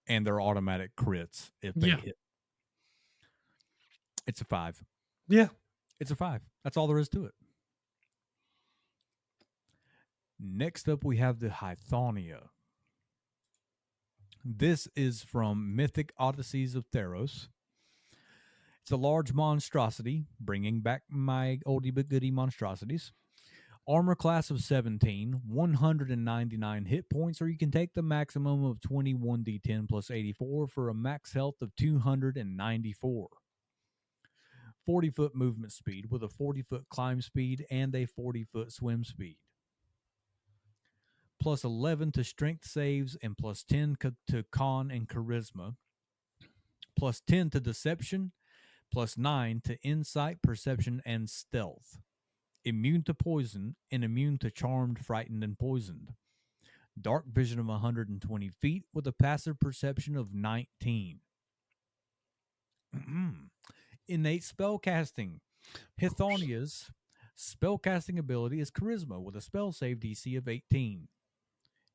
And they're automatic crits if they Yeah. hit. It's a 5. Yeah. It's a 5. That's all there is to it. Next up, we have the Hythonia. This is from Mythic Odysseys of Theros. It's a large monstrosity, bringing back my oldie but goodie monstrosities. Armor class of 17, 199 hit points, or you can take the maximum of 21d10 plus 84 for a max health of 294. 40-foot movement speed with a 40-foot climb speed and a 40-foot swim speed. Plus 11 to strength saves and plus 10 to con and charisma. Plus 10 to deception, plus 9 to insight, perception, and stealth. Immune to poison and immune to charmed, frightened, and poisoned. Dark vision of 120 feet with a passive perception of 19. Innate spellcasting. Hythonia's spellcasting ability is charisma with a spell save DC of 18.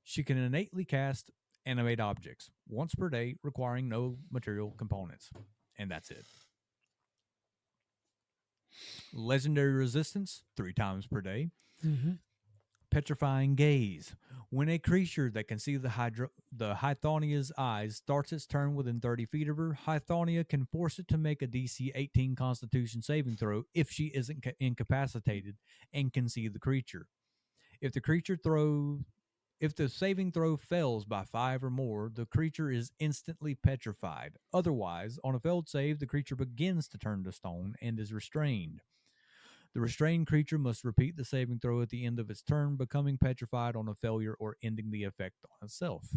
She can innately cast animate objects once per day, requiring no material components. And that's it. Legendary resistance, 3 times per day. Mm-hmm. Petrifying gaze. When a creature that can see the Hythonia's eyes starts its turn within 30 feet of her, Hythonia can force it to make a DC 18 Constitution saving throw if she isn't incapacitated and can see the creature. If the saving throw fails by 5 or more, the creature is instantly petrified. Otherwise, on a failed save, the creature begins to turn to stone and is restrained. The restrained creature must repeat the saving throw at the end of its turn, becoming petrified on a failure or ending the effect on itself.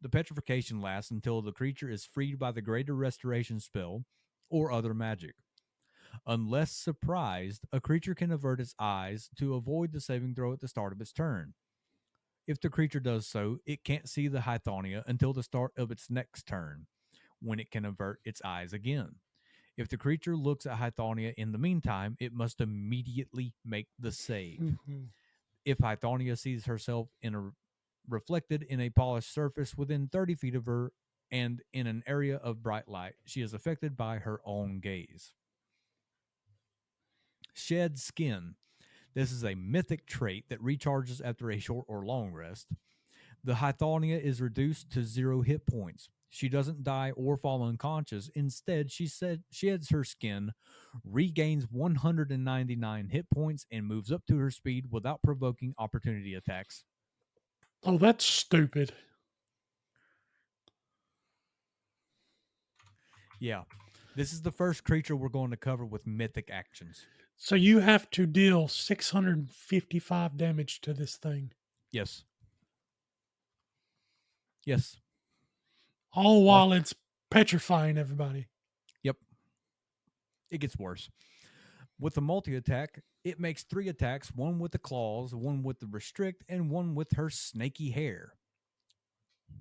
The petrification lasts until the creature is freed by the Greater Restoration spell or other magic. Unless surprised, a creature can avert its eyes to avoid the saving throw at the start of its turn. If the creature does so, it can't see the Hythonia until the start of its next turn, when it can avert its eyes again. If the creature looks at Hythonia in the meantime, it must immediately make the save. Mm-hmm. If Hythonia sees herself reflected in a polished surface within 30 feet of her and in an area of bright light, she is affected by her own gaze. Shed skin. This is a mythic trait that recharges after a short or long rest. The Hythonia is reduced to 0 hit points. She doesn't die or fall unconscious. Instead, she sheds her skin, regains 199 hit points, and moves up to her speed without provoking opportunity attacks. Oh, that's stupid. Yeah. This is the first creature we're going to cover with mythic actions. So you have to deal 655 damage to this thing. Yes. Yes. All while it's petrifying everybody. Yep. It gets worse. With the multi-attack, it makes 3 attacks, one with the claws, one with the restrict, and one with her snaky hair.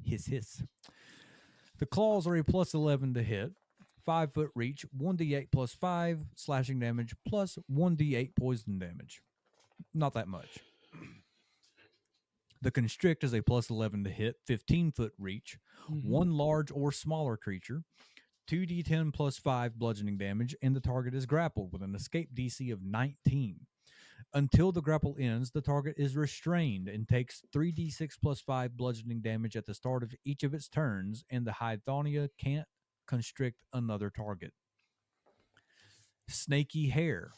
Hiss, hiss. The claws are a plus 11 to hit, 5-foot reach, 1d8 plus 5 slashing damage, plus 1d8 poison damage. Not that much. The constrict is a plus 11 to hit, 15-foot reach, 1 large or smaller creature, 2d10 plus 5 bludgeoning damage, and the target is grappled with an escape DC of 19. Until the grapple ends, the target is restrained and takes 3d6 plus 5 bludgeoning damage at the start of each of its turns, and the Hythonia can't constrict another target. Snaky hair.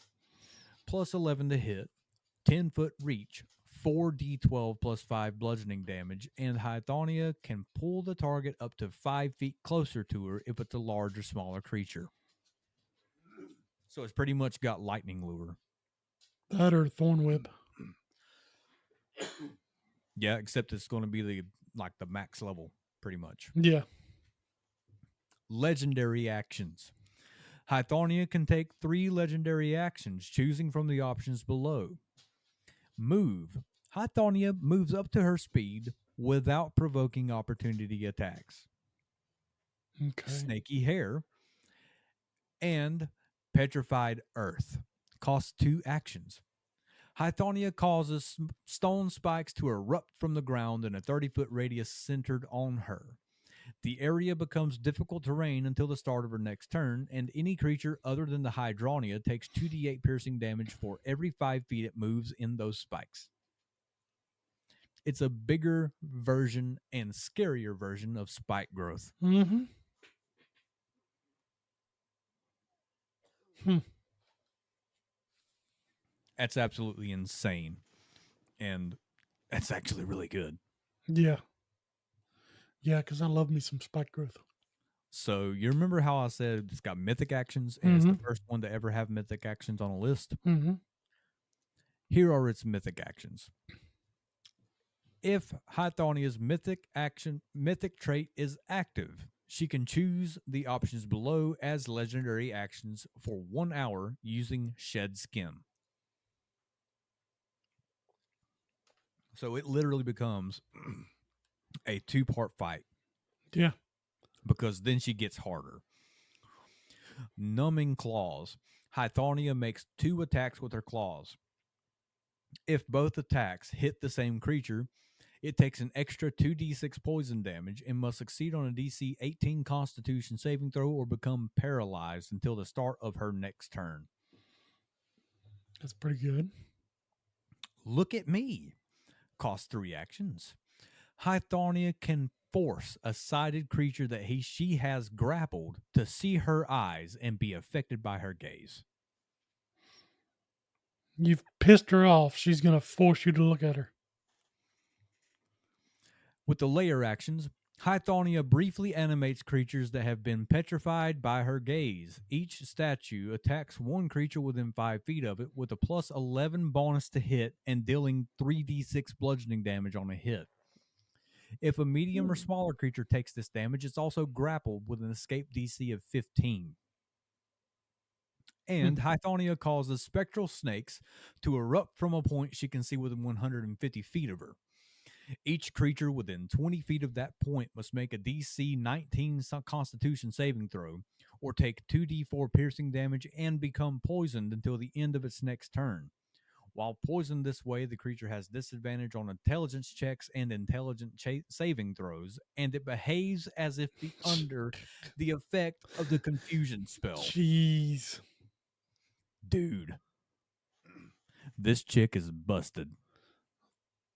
Plus 11 to hit, 10-foot reach, 4d12 plus 5 bludgeoning damage, and Hythonia can pull the target up to 5 feet closer to her if it's a large or smaller creature. So it's pretty much got lightning lure. That or Thorn Whip. Yeah, except it's going to be the max level, pretty much. Yeah. Legendary actions. Hythonia can take 3 legendary actions, choosing from the options below. Move. Hythonia moves up to her speed without provoking opportunity attacks. Okay. snaky hair, and petrified earth. Costs 2 actions. Hythonia causes stone spikes to erupt from the ground in a 30-foot radius centered on her. The area becomes difficult terrain until the start of her next turn, and any creature other than the Hydronia takes 2d8 piercing damage for every 5 feet it moves in those spikes. It's a bigger version and scarier version of spike growth. Mm-hmm. That's absolutely insane. And that's actually really good. Yeah. Yeah, because I love me some spike growth. So you remember how I said it's got mythic actions and it's the first one to ever have mythic actions on a list? Mm-hmm. Here are its mythic actions. If Hythonia's mythic trait is active, she can choose the options below as legendary actions for 1 hour using Shed Skin. So it literally becomes a 2-part fight. Yeah. Because then she gets harder. Numbing Claws. Hythonia makes 2 attacks with her claws. If both attacks hit the same creature, it takes an extra 2d6 poison damage and must succeed on a DC 18 Constitution saving throw or become paralyzed until the start of her next turn. That's pretty good. Look at me. Costs 3 actions. Hythonia can force a sighted creature that she has grappled to see her eyes and be affected by her gaze. You've pissed her off. She's going to force you to look at her. With the layer actions, Hythonia briefly animates creatures that have been petrified by her gaze. Each statue attacks one creature within 5 feet of it with a plus 11 bonus to hit and dealing 3d6 bludgeoning damage on a hit. If a medium or smaller creature takes this damage, it's also grappled with an escape DC of 15. And Hythonia causes spectral snakes to erupt from a point she can see within 150 feet of her. Each creature within 20 feet of that point must make a DC 19 Constitution saving throw or take 2d4 piercing damage and become poisoned until the end of its next turn. While poisoned this way, the creature has disadvantage on intelligence checks and intelligence saving throws, and it behaves as if under the effect of the confusion spell. Jeez. Dude, this chick is busted.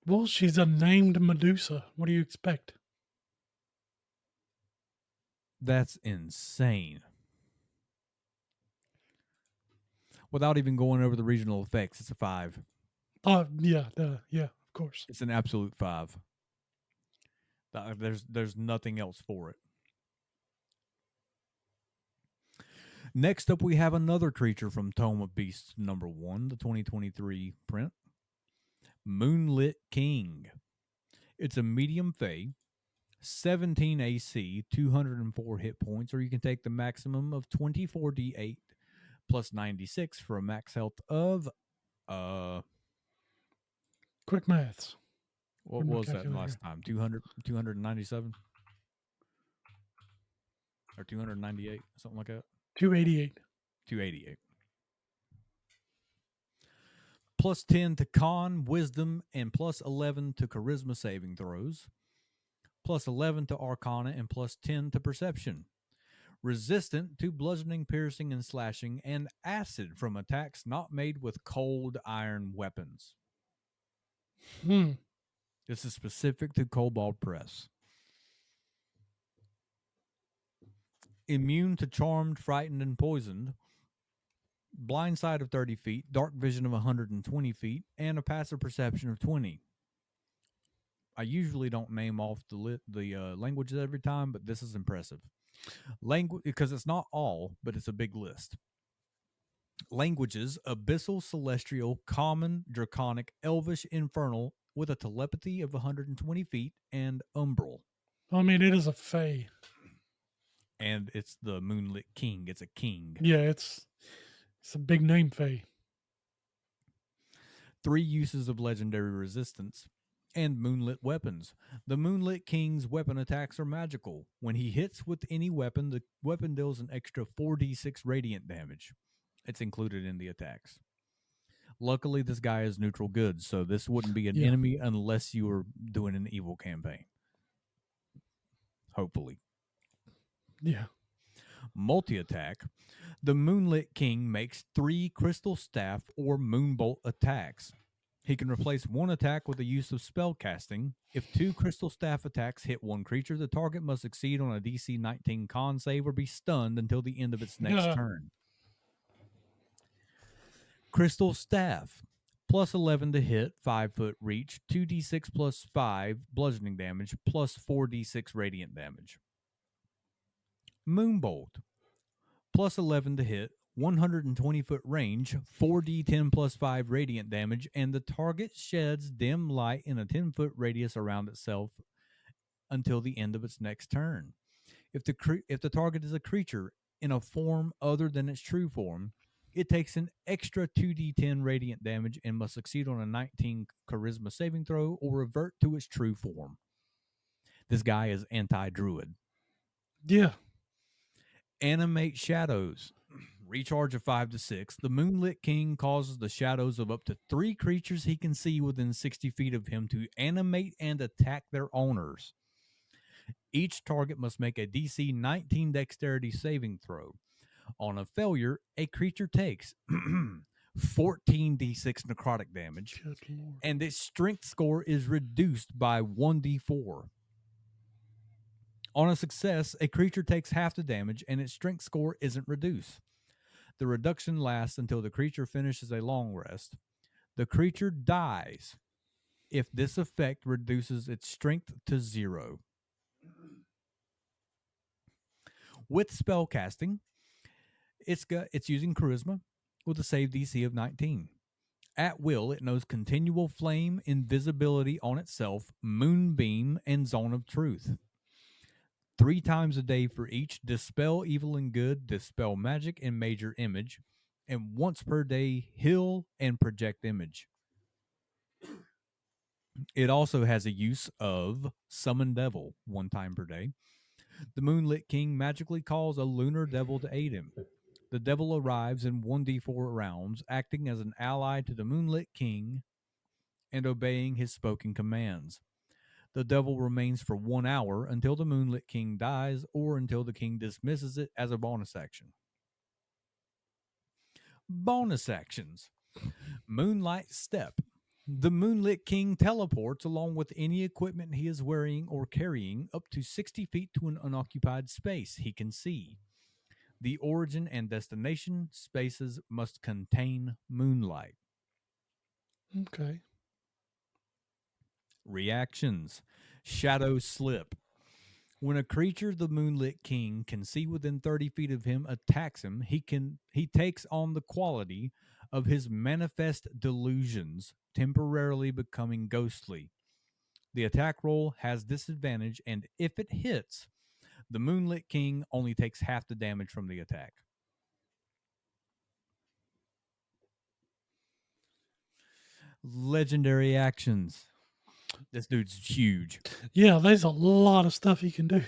Well, she's a named Medusa. What do you expect? That's insane. Without even going over the regional effects, it's a 5. Yeah, of course. It's an absolute 5. There's nothing else for it. Next up, we have another creature from Tome of Beasts #1, the 2023 print. Moonlit King. It's a medium fae, 17 AC, 204 hit points, or you can take the maximum of 24d8 plus 96 for a max health of quick maths. What was that last time? 297 or 298, something like that. 288. 288. Plus 10 to con, wisdom, and plus 11 to charisma saving throws. Plus 11 to arcana and plus 10 to perception. Resistant to bludgeoning, piercing, and slashing, and acid from attacks not made with cold iron weapons. This is specific to Kobold Press. Immune to charmed, frightened, and poisoned. Blind sight of 30 feet, dark vision of 120 feet, and a passive perception of 20. I usually don't name off the languages every time, but this is impressive. Language, because it's not all, but it's a big list. Languages: Abyssal, Celestial, Common, Draconic, Elvish, Infernal, with a telepathy of 120 feet, and Umbral. I mean, it is a fae. And it's the Moonlit King. It's a king. Yeah, it's a big name fae. 3 uses of legendary resistance. and moonlit weapons. The Moonlit King's weapon attacks are magical. When he hits with any weapon, the weapon deals an extra 4d6 radiant damage. It's included in the attacks. Luckily, this guy is neutral good, so this wouldn't be an enemy unless you were doing an evil campaign. Hopefully. Yeah. Multi-attack. The Moonlit King makes 3 Crystal Staff or Moonbolt attacks. He can replace one attack with the use of spell casting. If 2 Crystal Staff attacks hit one creature, the target must succeed on a DC 19 con save or be stunned until the end of its next turn. Crystal Staff. Plus 11 to hit, 5-foot reach, 2d6 plus 5 bludgeoning damage, plus 4d6 radiant damage. Moonbolt. Plus 11 to hit, 120-foot range, 4d10 plus 5 radiant damage, and the target sheds dim light in a 10-foot radius around itself until the end of its next turn. If the target is a creature in a form other than its true form, it takes an extra 2d10 radiant damage and must succeed on a 19 charisma saving throw or revert to its true form. This guy is anti-druid. Yeah. Animate shadows. Recharge of 5 to 6. The Moonlit King causes the shadows of up to 3 creatures he can see within 60 feet of him to animate and attack their owners. Each target must make a DC 19 dexterity saving throw. On a failure, a creature takes 14d6 necrotic damage, and its strength score is reduced by 1d4. On a success, a creature takes half the damage, and its strength score isn't reduced. The reduction lasts until the creature finishes a long rest. The creature dies if this effect reduces its strength to 0. With spellcasting, it's using charisma with a save DC of 19. At will, it knows continual flame, invisibility on itself, moonbeam, and zone of truth. 3 times a day for each dispel evil and good, dispel magic, and major image, and once per day heal and project image. It also has a use of summon devil 1 time per day. The Moonlit King magically calls a lunar devil to aid him. The devil arrives in 1d4 rounds, acting as an ally to the Moonlit King and obeying his spoken commands. The devil remains for 1 hour until the Moonlit King dies or until the king dismisses it as a bonus action. Bonus actions. Moonlight Step. The Moonlit King teleports along with any equipment he is wearing or carrying up to 60 feet to an unoccupied space he can see. The origin and destination spaces must contain moonlight. Okay. Reactions. Shadow Slip. When a creature the Moonlit King can see within 30 feet of him attacks him, he takes on the quality of his manifest delusions, temporarily becoming ghostly. The attack roll has disadvantage, and if it hits, the Moonlit King only takes half the damage from the attack. Legendary actions. This dude's huge. Yeah, there's a lot of stuff he can do.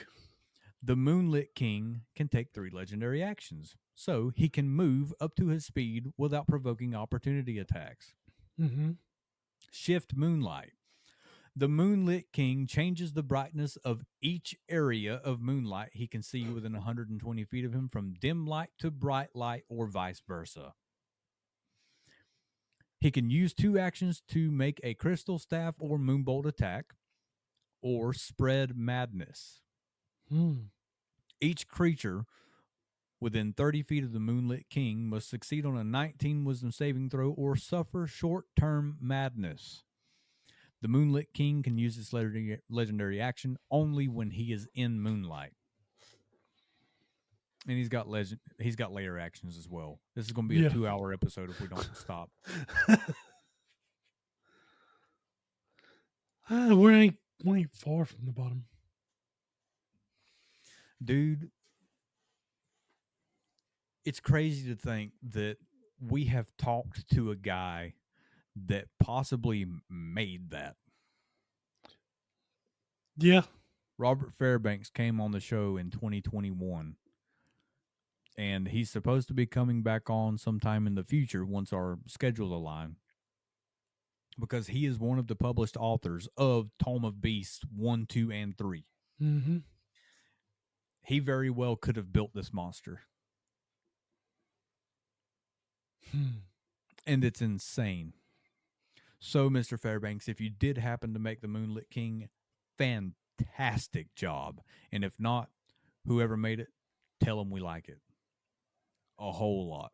The Moonlit King can take 3 legendary actions, so he can move up to his speed without provoking opportunity attacks. Mm-hmm. Shift Moonlight. The Moonlit King changes the brightness of each area of moonlight he can see within 120 feet of him from dim light to bright light or vice versa. He can use 2 actions to make a Crystal Staff or Moonbolt attack, or Spread Madness. Each creature within 30 feet of the Moonlit King must succeed on a 19 Wisdom saving throw or suffer short-term madness. The Moonlit King can use this legendary action only when he is in moonlight. And he's got layer actions as well. This is going to be a 2-hour episode if we don't stop. We ain't far from the bottom. Dude, it's crazy to think that we have talked to a guy that possibly made that. Yeah. Robert Fairbanks came on the show in 2021, and he's supposed to be coming back on sometime in the future once our schedules align, because he is one of the published authors of Tome of Beasts 1, 2, and 3. Mm-hmm. He very well could have built this monster. And it's insane. So, Mr. Fairbanks, if you did happen to make the Moonlit King, fantastic job. And if not, whoever made it, tell them we like it. A whole lot.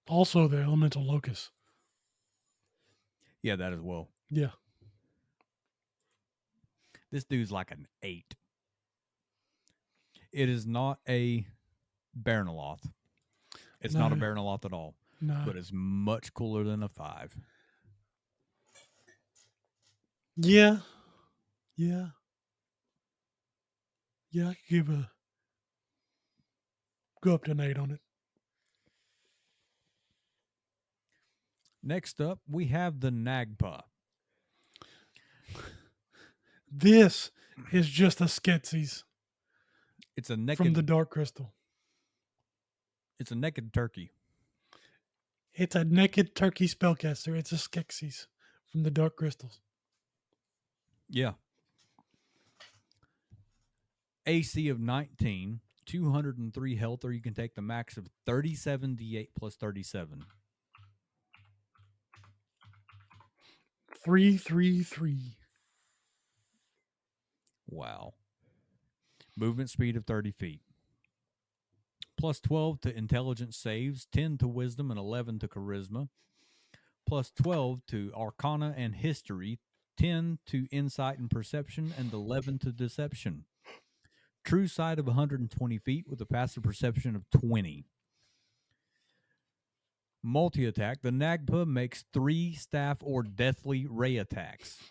Also, the elemental locust. Yeah, that as well. Yeah. This dude's like an 8. It is not a Baernaloth. It's not a No. Baernaloth at all. No. But it's much cooler than a 5. Yeah. Yeah. Yeah, I could go up to an 8 on it. Next up, we have the Nagpa. This is just a Skeksis It's a naked from the Dark Crystal. It's a naked turkey. It's a naked turkey spellcaster. It's a Skeksis from the Dark Crystals. Yeah. AC of 19, 203 health, or you can take the max of 37 d8 plus 37. 333. Wow. Movement speed of 30 feet. Plus 12 to intelligence saves, 10 to wisdom, and 11 to charisma. Plus 12 to arcana and history, 10 to insight and perception, and 11 to deception. True sight of 120 feet with a passive perception of 20. Multi-attack. The Nagpa makes 3 staff or deathly ray attacks.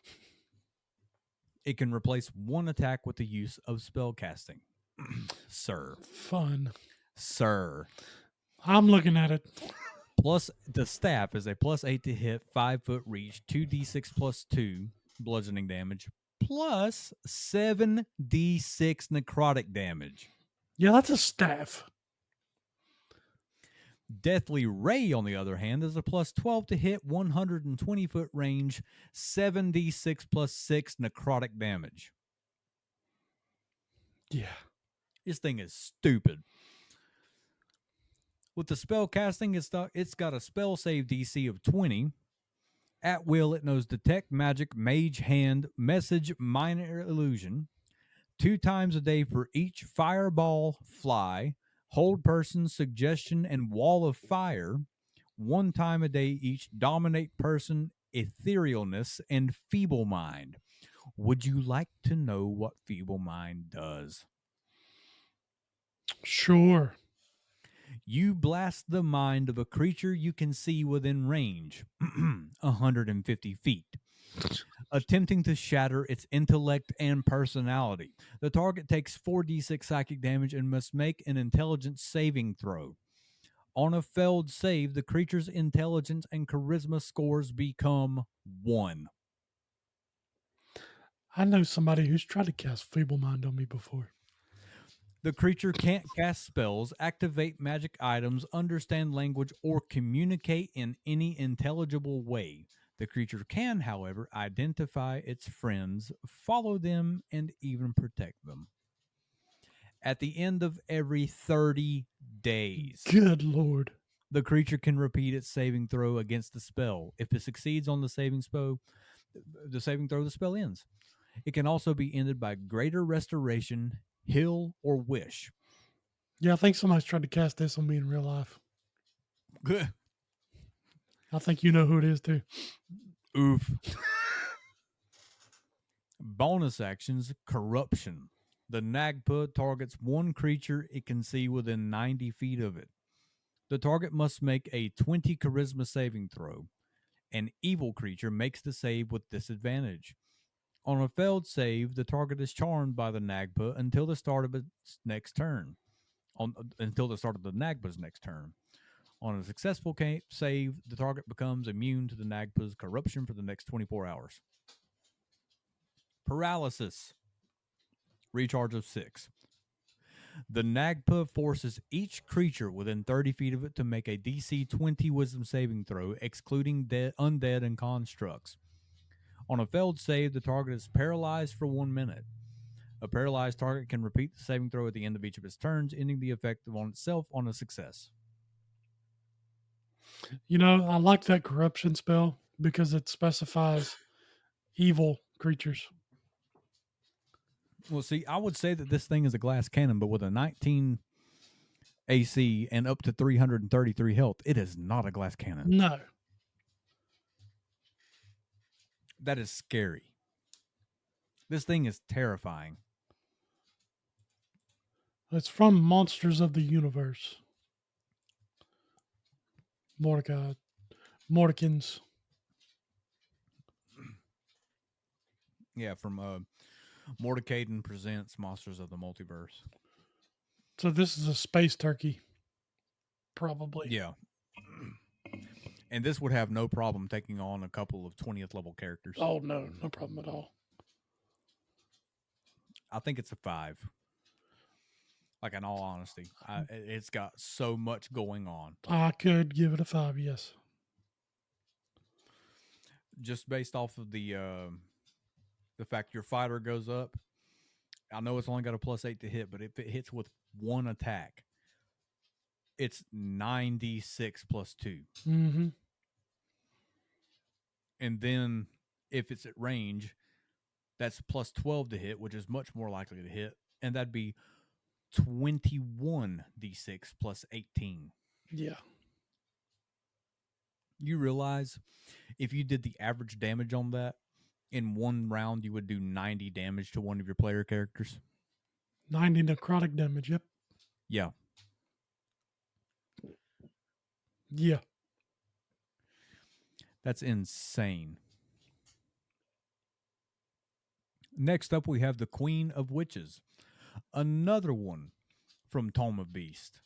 It can replace 1 attack with the use of spellcasting. Sir. Fun. Sir. I'm looking at it. Plus, the staff is a plus 8 to hit, 5-foot reach, 2d6 plus 2 bludgeoning damage, plus 7d6 necrotic damage. Yeah, that's a staff. Deathly Ray, on the other hand, is a plus 12 to hit, 120-foot range, 7d6 plus 6 necrotic damage. Yeah. This thing is stupid. With the spell casting, it's got a spell save DC of 20. At will, it knows Detect Magic, Mage Hand, Message, Minor Illusion. 2 times a day for each Fireball, Fly, Hold Person, Suggestion, and Wall of Fire. 1 time a day each Dominate Person, Etherealness, and Feeble Mind. Would you like to know what Feeble Mind does? Sure. You blast the mind of a creature you can see within range, 150 feet, attempting to shatter its intellect and personality. The target takes 4d6 psychic damage and must make an intelligence saving throw. On a failed save, the creature's intelligence and charisma scores become 1. I know somebody who's tried to cast Feeble Mind on me before. The creature can't cast spells, activate magic items, understand language, or communicate in any intelligible way. The creature can, however, identify its friends, follow them, and even protect them. At the end of every 30 days, Good Lord, the creature can repeat its saving throw against the spell. If it succeeds on the saving throw, the spell ends. It can also be ended by greater restoration, heal, or wish. Yeah, I think somebody's tried to cast this on me in real life. Good. I think you know who it is too. Oof. Bonus actions, corruption. The Nagpa targets 1 creature it can see within 90 feet of it. The target must make a 20 charisma saving throw. An evil creature makes the save with disadvantage. On a failed save, the target is charmed by the Nagpa until the start of its next turn. Until the start of the Nagpa's next turn. On a successful save, the target becomes immune to the Nagpa's corruption for the next 24 hours. Paralysis. recharge of 6. The Nagpa forces each creature within 30 feet of it to make a DC 20 Wisdom saving throw, excluding undead and constructs. On a failed save, the target is paralyzed for 1 minute. A paralyzed target can repeat the saving throw at the end of each of its turns, ending the effect on itself on a success. You know, I like that corruption spell because it specifies evil creatures. Well, see, I would say that this thing is a glass cannon, but with a 19 AC and up to 333 health, it is not a glass cannon. No. That is scary. This thing is terrifying. It's from Monsters of the Universe. Mordekins. Yeah, from Mordekaden presents Monsters of the Multiverse. So this is a space turkey. Probably. Yeah. And this would have no problem taking on a couple of 20th level characters. Oh, no. No problem at all. I think it's a 5. Like, in all honesty, it's got so much going on. I could give it a 5, yes. Just based off of the fact your fighter goes up. I know it's only got a +8 to hit, but if it hits with one attack, it's 9d6 + 2. Mm-hmm. And then if it's at range, that's +12 to hit, which is much more likely to hit. And that'd be 21d6 + 18. Yeah. You realize if you did the average damage on that, in one round, you would do 90 damage to one of your player characters. 90 necrotic damage, yep. Yeah. Yeah. That's insane. Next up, we have the Queen of Witches. Another one from Tome of Beast.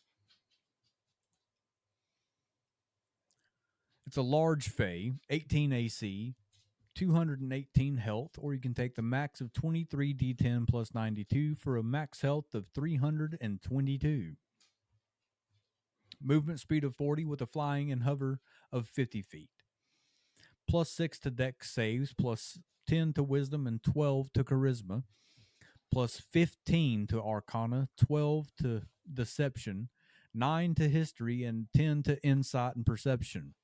It's a large fae, 18 AC, 218 health, or you can take the max of 23d10 + 92 for a max health of 322. Movement speed of 40 with a flying and hover of 50 feet. +6 to dex saves, +10 to wisdom, and 12 to charisma. +15 to arcana, 12 to deception, 9 to history, and 10 to insight and perception.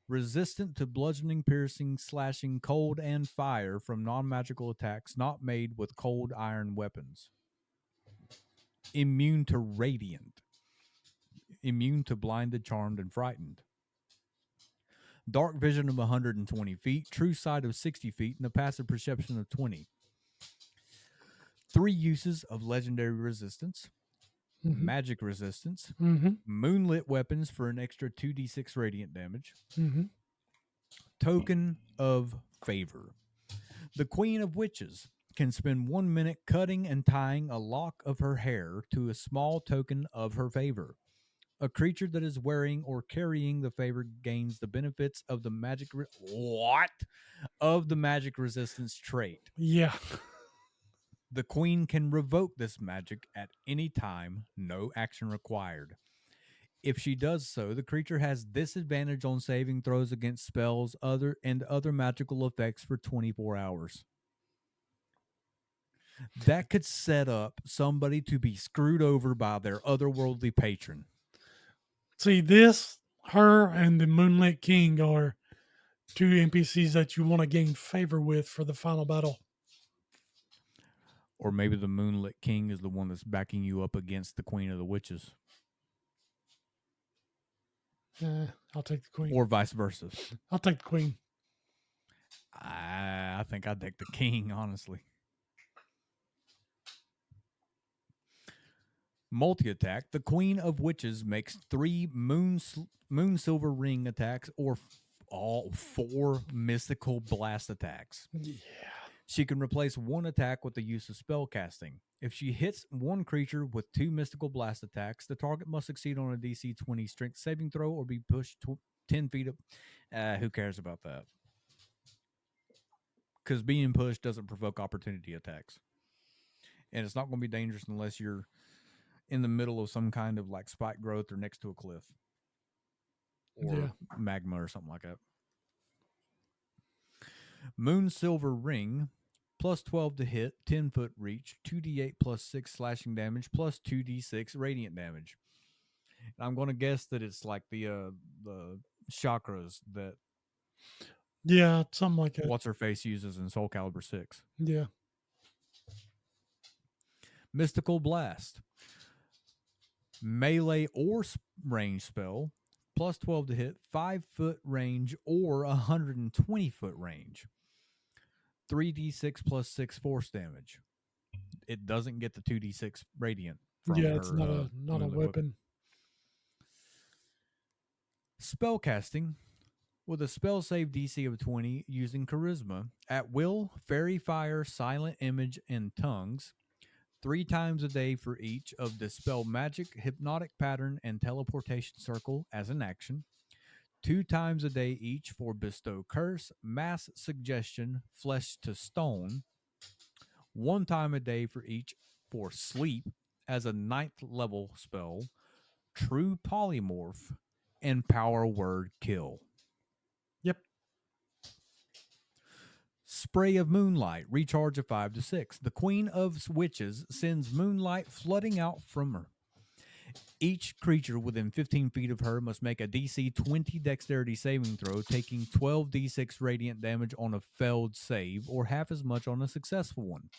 Resistant to bludgeoning, piercing, slashing, cold, and fire from non-magical attacks not made with cold iron weapons. Immune to radiant. Immune to blinded, charmed, and frightened. Dark vision of 120 feet, true sight of 60 feet, and a passive perception of 20. 3 uses of legendary resistance, magic resistance, moonlit weapons for an extra 2d6 radiant damage, token of favor. The Queen of Witches can spend 1 minute cutting and tying a lock of her hair to a small token of her favor. A creature that is wearing or carrying the favor gains the benefits of the magic of the magic resistance trait. Yeah. The queen can revoke this magic at any time, no action required. If she does so, the creature has disadvantage on saving throws against spells other magical effects for 24 hours. That could set up somebody to be screwed over by their otherworldly patron. See, her and the Moonlit King are 2 NPCs that you want to gain favor with for the final battle. Or maybe the Moonlit King is the one that's backing you up against the Queen of the Witches. I'll take the Queen. Or vice versa. I'll take the Queen. I think I'd take the King, honestly. Multi-attack. The Queen of Witches makes 3 moon silver ring attacks or all 4 mystical blast attacks. Yeah. She can replace 1 attack with the use of spell casting. If she hits 1 creature with 2 mystical blast attacks, the target must succeed on a DC 20 strength saving throw or be pushed 10 feet up. Who cares about that? Because being pushed doesn't provoke opportunity attacks. And it's not going to be dangerous unless you're in the middle of some kind of like spike growth or next to a cliff or magma or something like that. Moon Silver Ring, plus 12 to hit, 10-foot reach, 2d8 plus 6 slashing damage, plus 2d6 radiant damage. And I'm going to guess that it's like the chakras that something like that. What's Her Face uses in Soul Calibur 6. Yeah. Mystical Blast, melee or range spell, plus 12 to hit, 5-foot range or 120-foot range. 3d6 plus 6 force damage. It doesn't get the 2d6 radiant from her. It's not a weapon. Spellcasting, with a spell save DC of 20 using Charisma, at will, Fairy Fire, Silent Image, and Tongues, 3 times a day for each of Dispel Magic, Hypnotic Pattern, and Teleportation Circle as an action, 2 times a day each for Bestow Curse, Mass Suggestion, Flesh to Stone, 1 time a day for each for Sleep as a 9th level spell, True Polymorph, and Power Word Kill. Yep. Spray of Moonlight, recharge of 5 to 6. The Queen of Witches sends moonlight flooding out from her. Each creature within 15 feet of her must make a DC 20 dexterity saving throw, taking 12 d6 radiant damage on a failed save, or half as much on a successful one.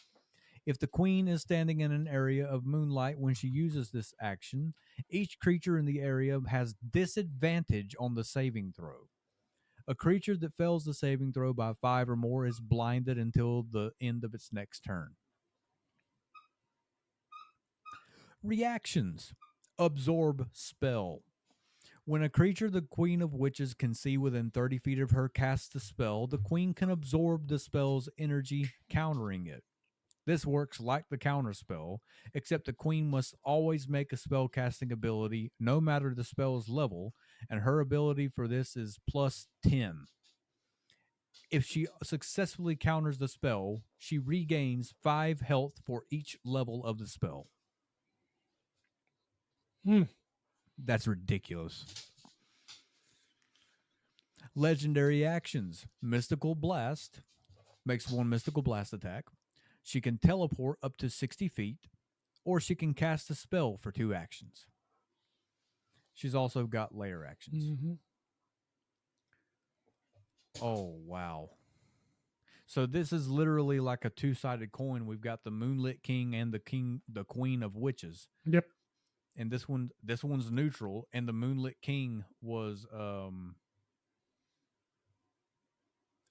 If the queen is standing in an area of moonlight when she uses this action, each creature in the area has disadvantage on the saving throw. A creature that fails the saving throw by 5 or more is blinded until the end of its next turn. Reactions. Absorb spell. When a creature the Queen of Witches can see within 30 feet of her casts the spell, the queen can absorb the spell's energy, countering it. This works like the counter spell, except the queen must always make a spell casting ability, no matter the spell's level, and her ability for this is plus 10. If she successfully counters the spell, she regains 5 health for each level of the spell. That's ridiculous. Legendary actions. Mystical Blast makes 1 Mystical Blast attack. She can teleport up to 60 feet, or she can cast a spell for 2 actions. She's also got layer actions. Mm-hmm. Oh, wow. So this is literally like a 2-sided coin. We've got the Moonlit King and the Queen of Witches. Yep. And this one's neutral, and the Moonlit King was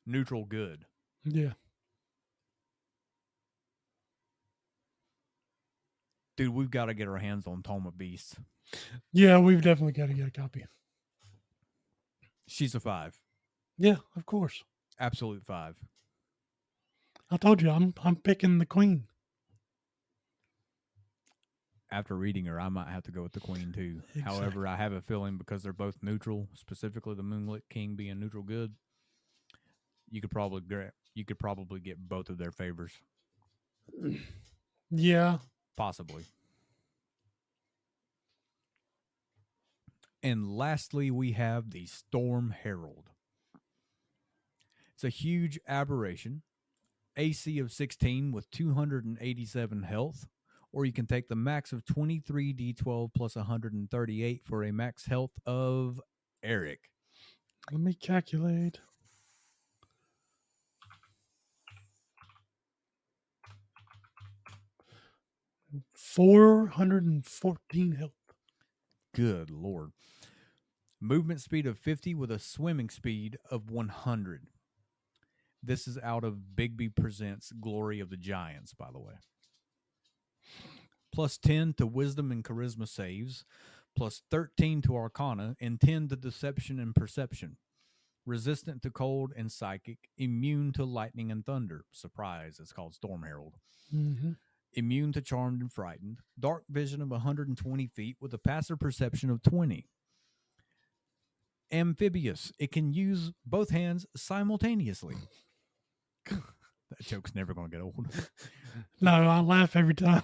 neutral good. Yeah. Dude, we've got to get our hands on Tome of Beasts. Yeah, we've definitely got to get a copy. She's a 5. Yeah, of course. Absolute 5. I told you, I'm picking the queen. After reading her, I might have to go with the queen too. Exactly. However, I have a feeling because they're both neutral, specifically the Moonlit King being neutral good, you could probably get both of their favors. Yeah. Possibly. And lastly, we have the Storm Herald. It's a huge aberration. AC of 16 with 287 health. Or you can take the max of 23d12 plus 138 for a max health of Eric. Let me calculate. $414 health. Good Lord. Movement speed of 50 with a swimming speed of 100. This is out of Bigby Presents Glory of the Giants, by the way. Plus 10 to Wisdom and Charisma saves. Plus 13 to Arcana and 10 to Deception and Perception. Resistant to cold and psychic. Immune to lightning and thunder. Surprise, it's called Storm Herald. Mm-hmm. Immune to Charmed and Frightened. Dark vision of 120 feet with a passive perception of 20. Amphibious. It can use both hands simultaneously. That joke's never going to get old. No, I laugh every time.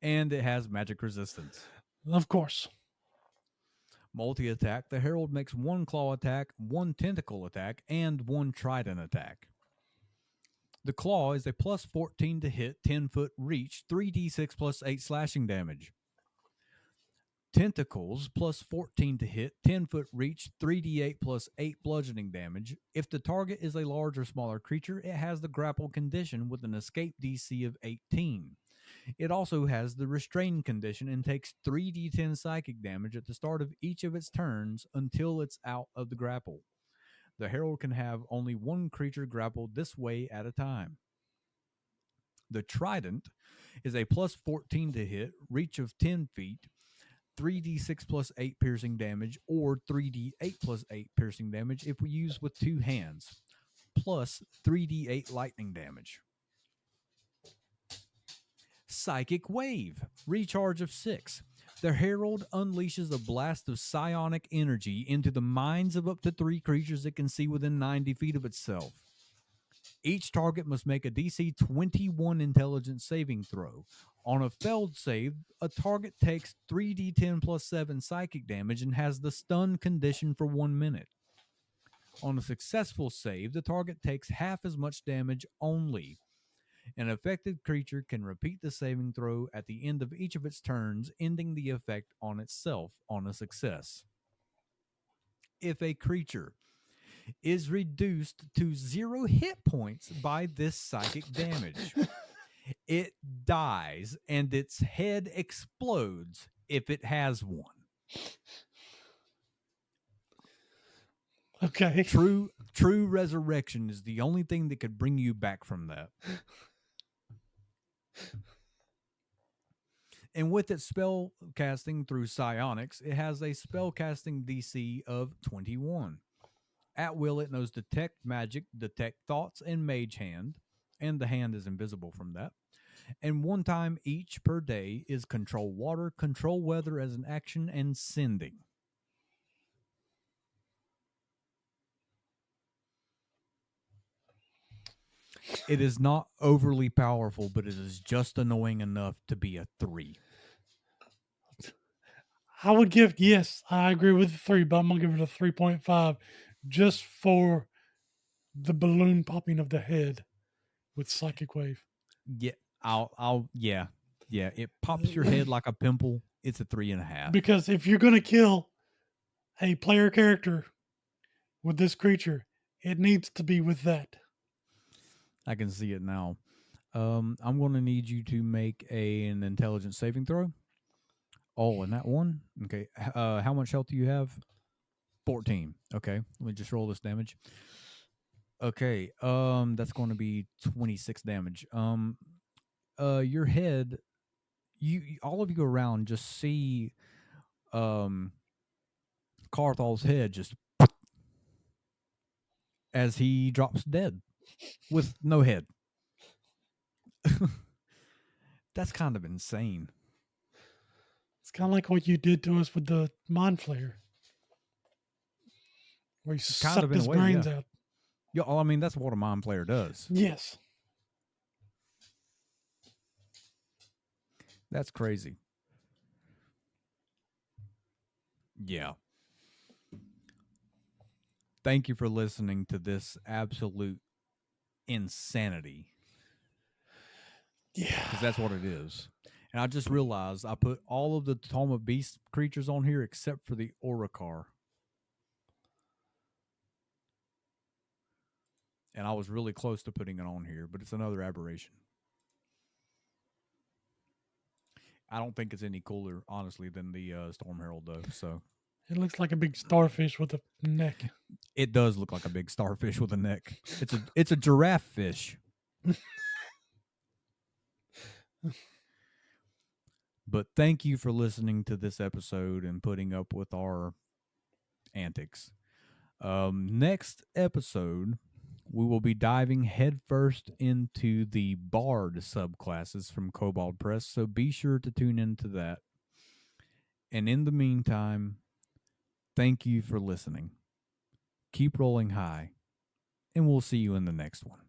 And it has magic resistance. Of course. Multi-attack, the Herald makes 1 claw attack, 1 tentacle attack, and 1 trident attack. The claw is a plus 14 to hit, 10-foot reach, 3d6 plus 8 slashing damage. Tentacles, plus 14 to hit, 10-foot reach, 3d8 plus 8 bludgeoning damage. If the target is a large or smaller creature, it has the grapple condition with an escape DC of 18. It also has the restrain condition and takes 3d10 psychic damage at the start of each of its turns until it's out of the grapple. The Herald can have only 1 creature grappled this way at a time. The Trident is a plus 14 to hit, reach of 10 feet, 3d6 plus 8 piercing damage, or 3d8 plus 8 piercing damage if we use with 2 hands, plus 3d8 lightning damage. Psychic Wave, recharge of 6. The Herald unleashes a blast of psionic energy into the minds of up to 3 creatures it can see within 90 feet of itself. Each target must make a DC 21 intelligence saving throw. On a failed save, a target takes 3d10 plus 7 psychic damage and has the stun condition for 1 minute. On a successful save, the target takes half as much damage only. An affected creature can repeat the saving throw at the end of each of its turns, ending the effect on itself on a success. If a creature is reduced to 0 hit points by this psychic damage, it dies and its head explodes if it has one. Okay. True resurrection is the only thing that could bring you back from that. And with its spell casting through psionics, it has a spell casting DC of 21. At will, it knows detect magic, detect thoughts, and mage hand, and the hand is invisible from that. And 1 time each per day is control water, control weather as an action, and sending. It is not overly powerful, but it is just annoying enough to be a 3. I would give, yes, I agree with the 3, but I'm going to give it a 3.5 just for the balloon popping of the head with Psychic Wave. Yeah, yeah. It pops your head like a pimple. It's a 3.5. Because if you're going to kill a player character with this creature, it needs to be with that. I can see it now. I'm going to need you to make an intelligence saving throw. Oh, and that one? Okay. How much health do you have? 14. Okay. Let me just roll this damage. Okay. That's going to be 26 damage. Your head, you all of you around just see Carthal's head just as he drops dead with no head. That's kind of insane. It's kind of like what you did to us with the Mind Flayer, where you sucked his brains out. Yeah, I mean, that's what a Mind Flayer does. Yes. That's crazy. Yeah. Thank you for listening to this absolute insanity. Yeah. Because that's what it is. And I just realized I put all of the Tome of Beast creatures on here except for the Orikar. And I was really close to putting it on here, but it's another aberration. I don't think it's any cooler, honestly, than the Storm Herald, though. So it looks like a big starfish with a neck. It does look like a big starfish with a neck. It's a giraffe fish. But thank you for listening to this episode and putting up with our antics. Next episode, we will be diving headfirst into the Bard subclasses from Kobold Press, so be sure to tune into that. And in the meantime, thank you for listening. Keep rolling high, and we'll see you in the next one.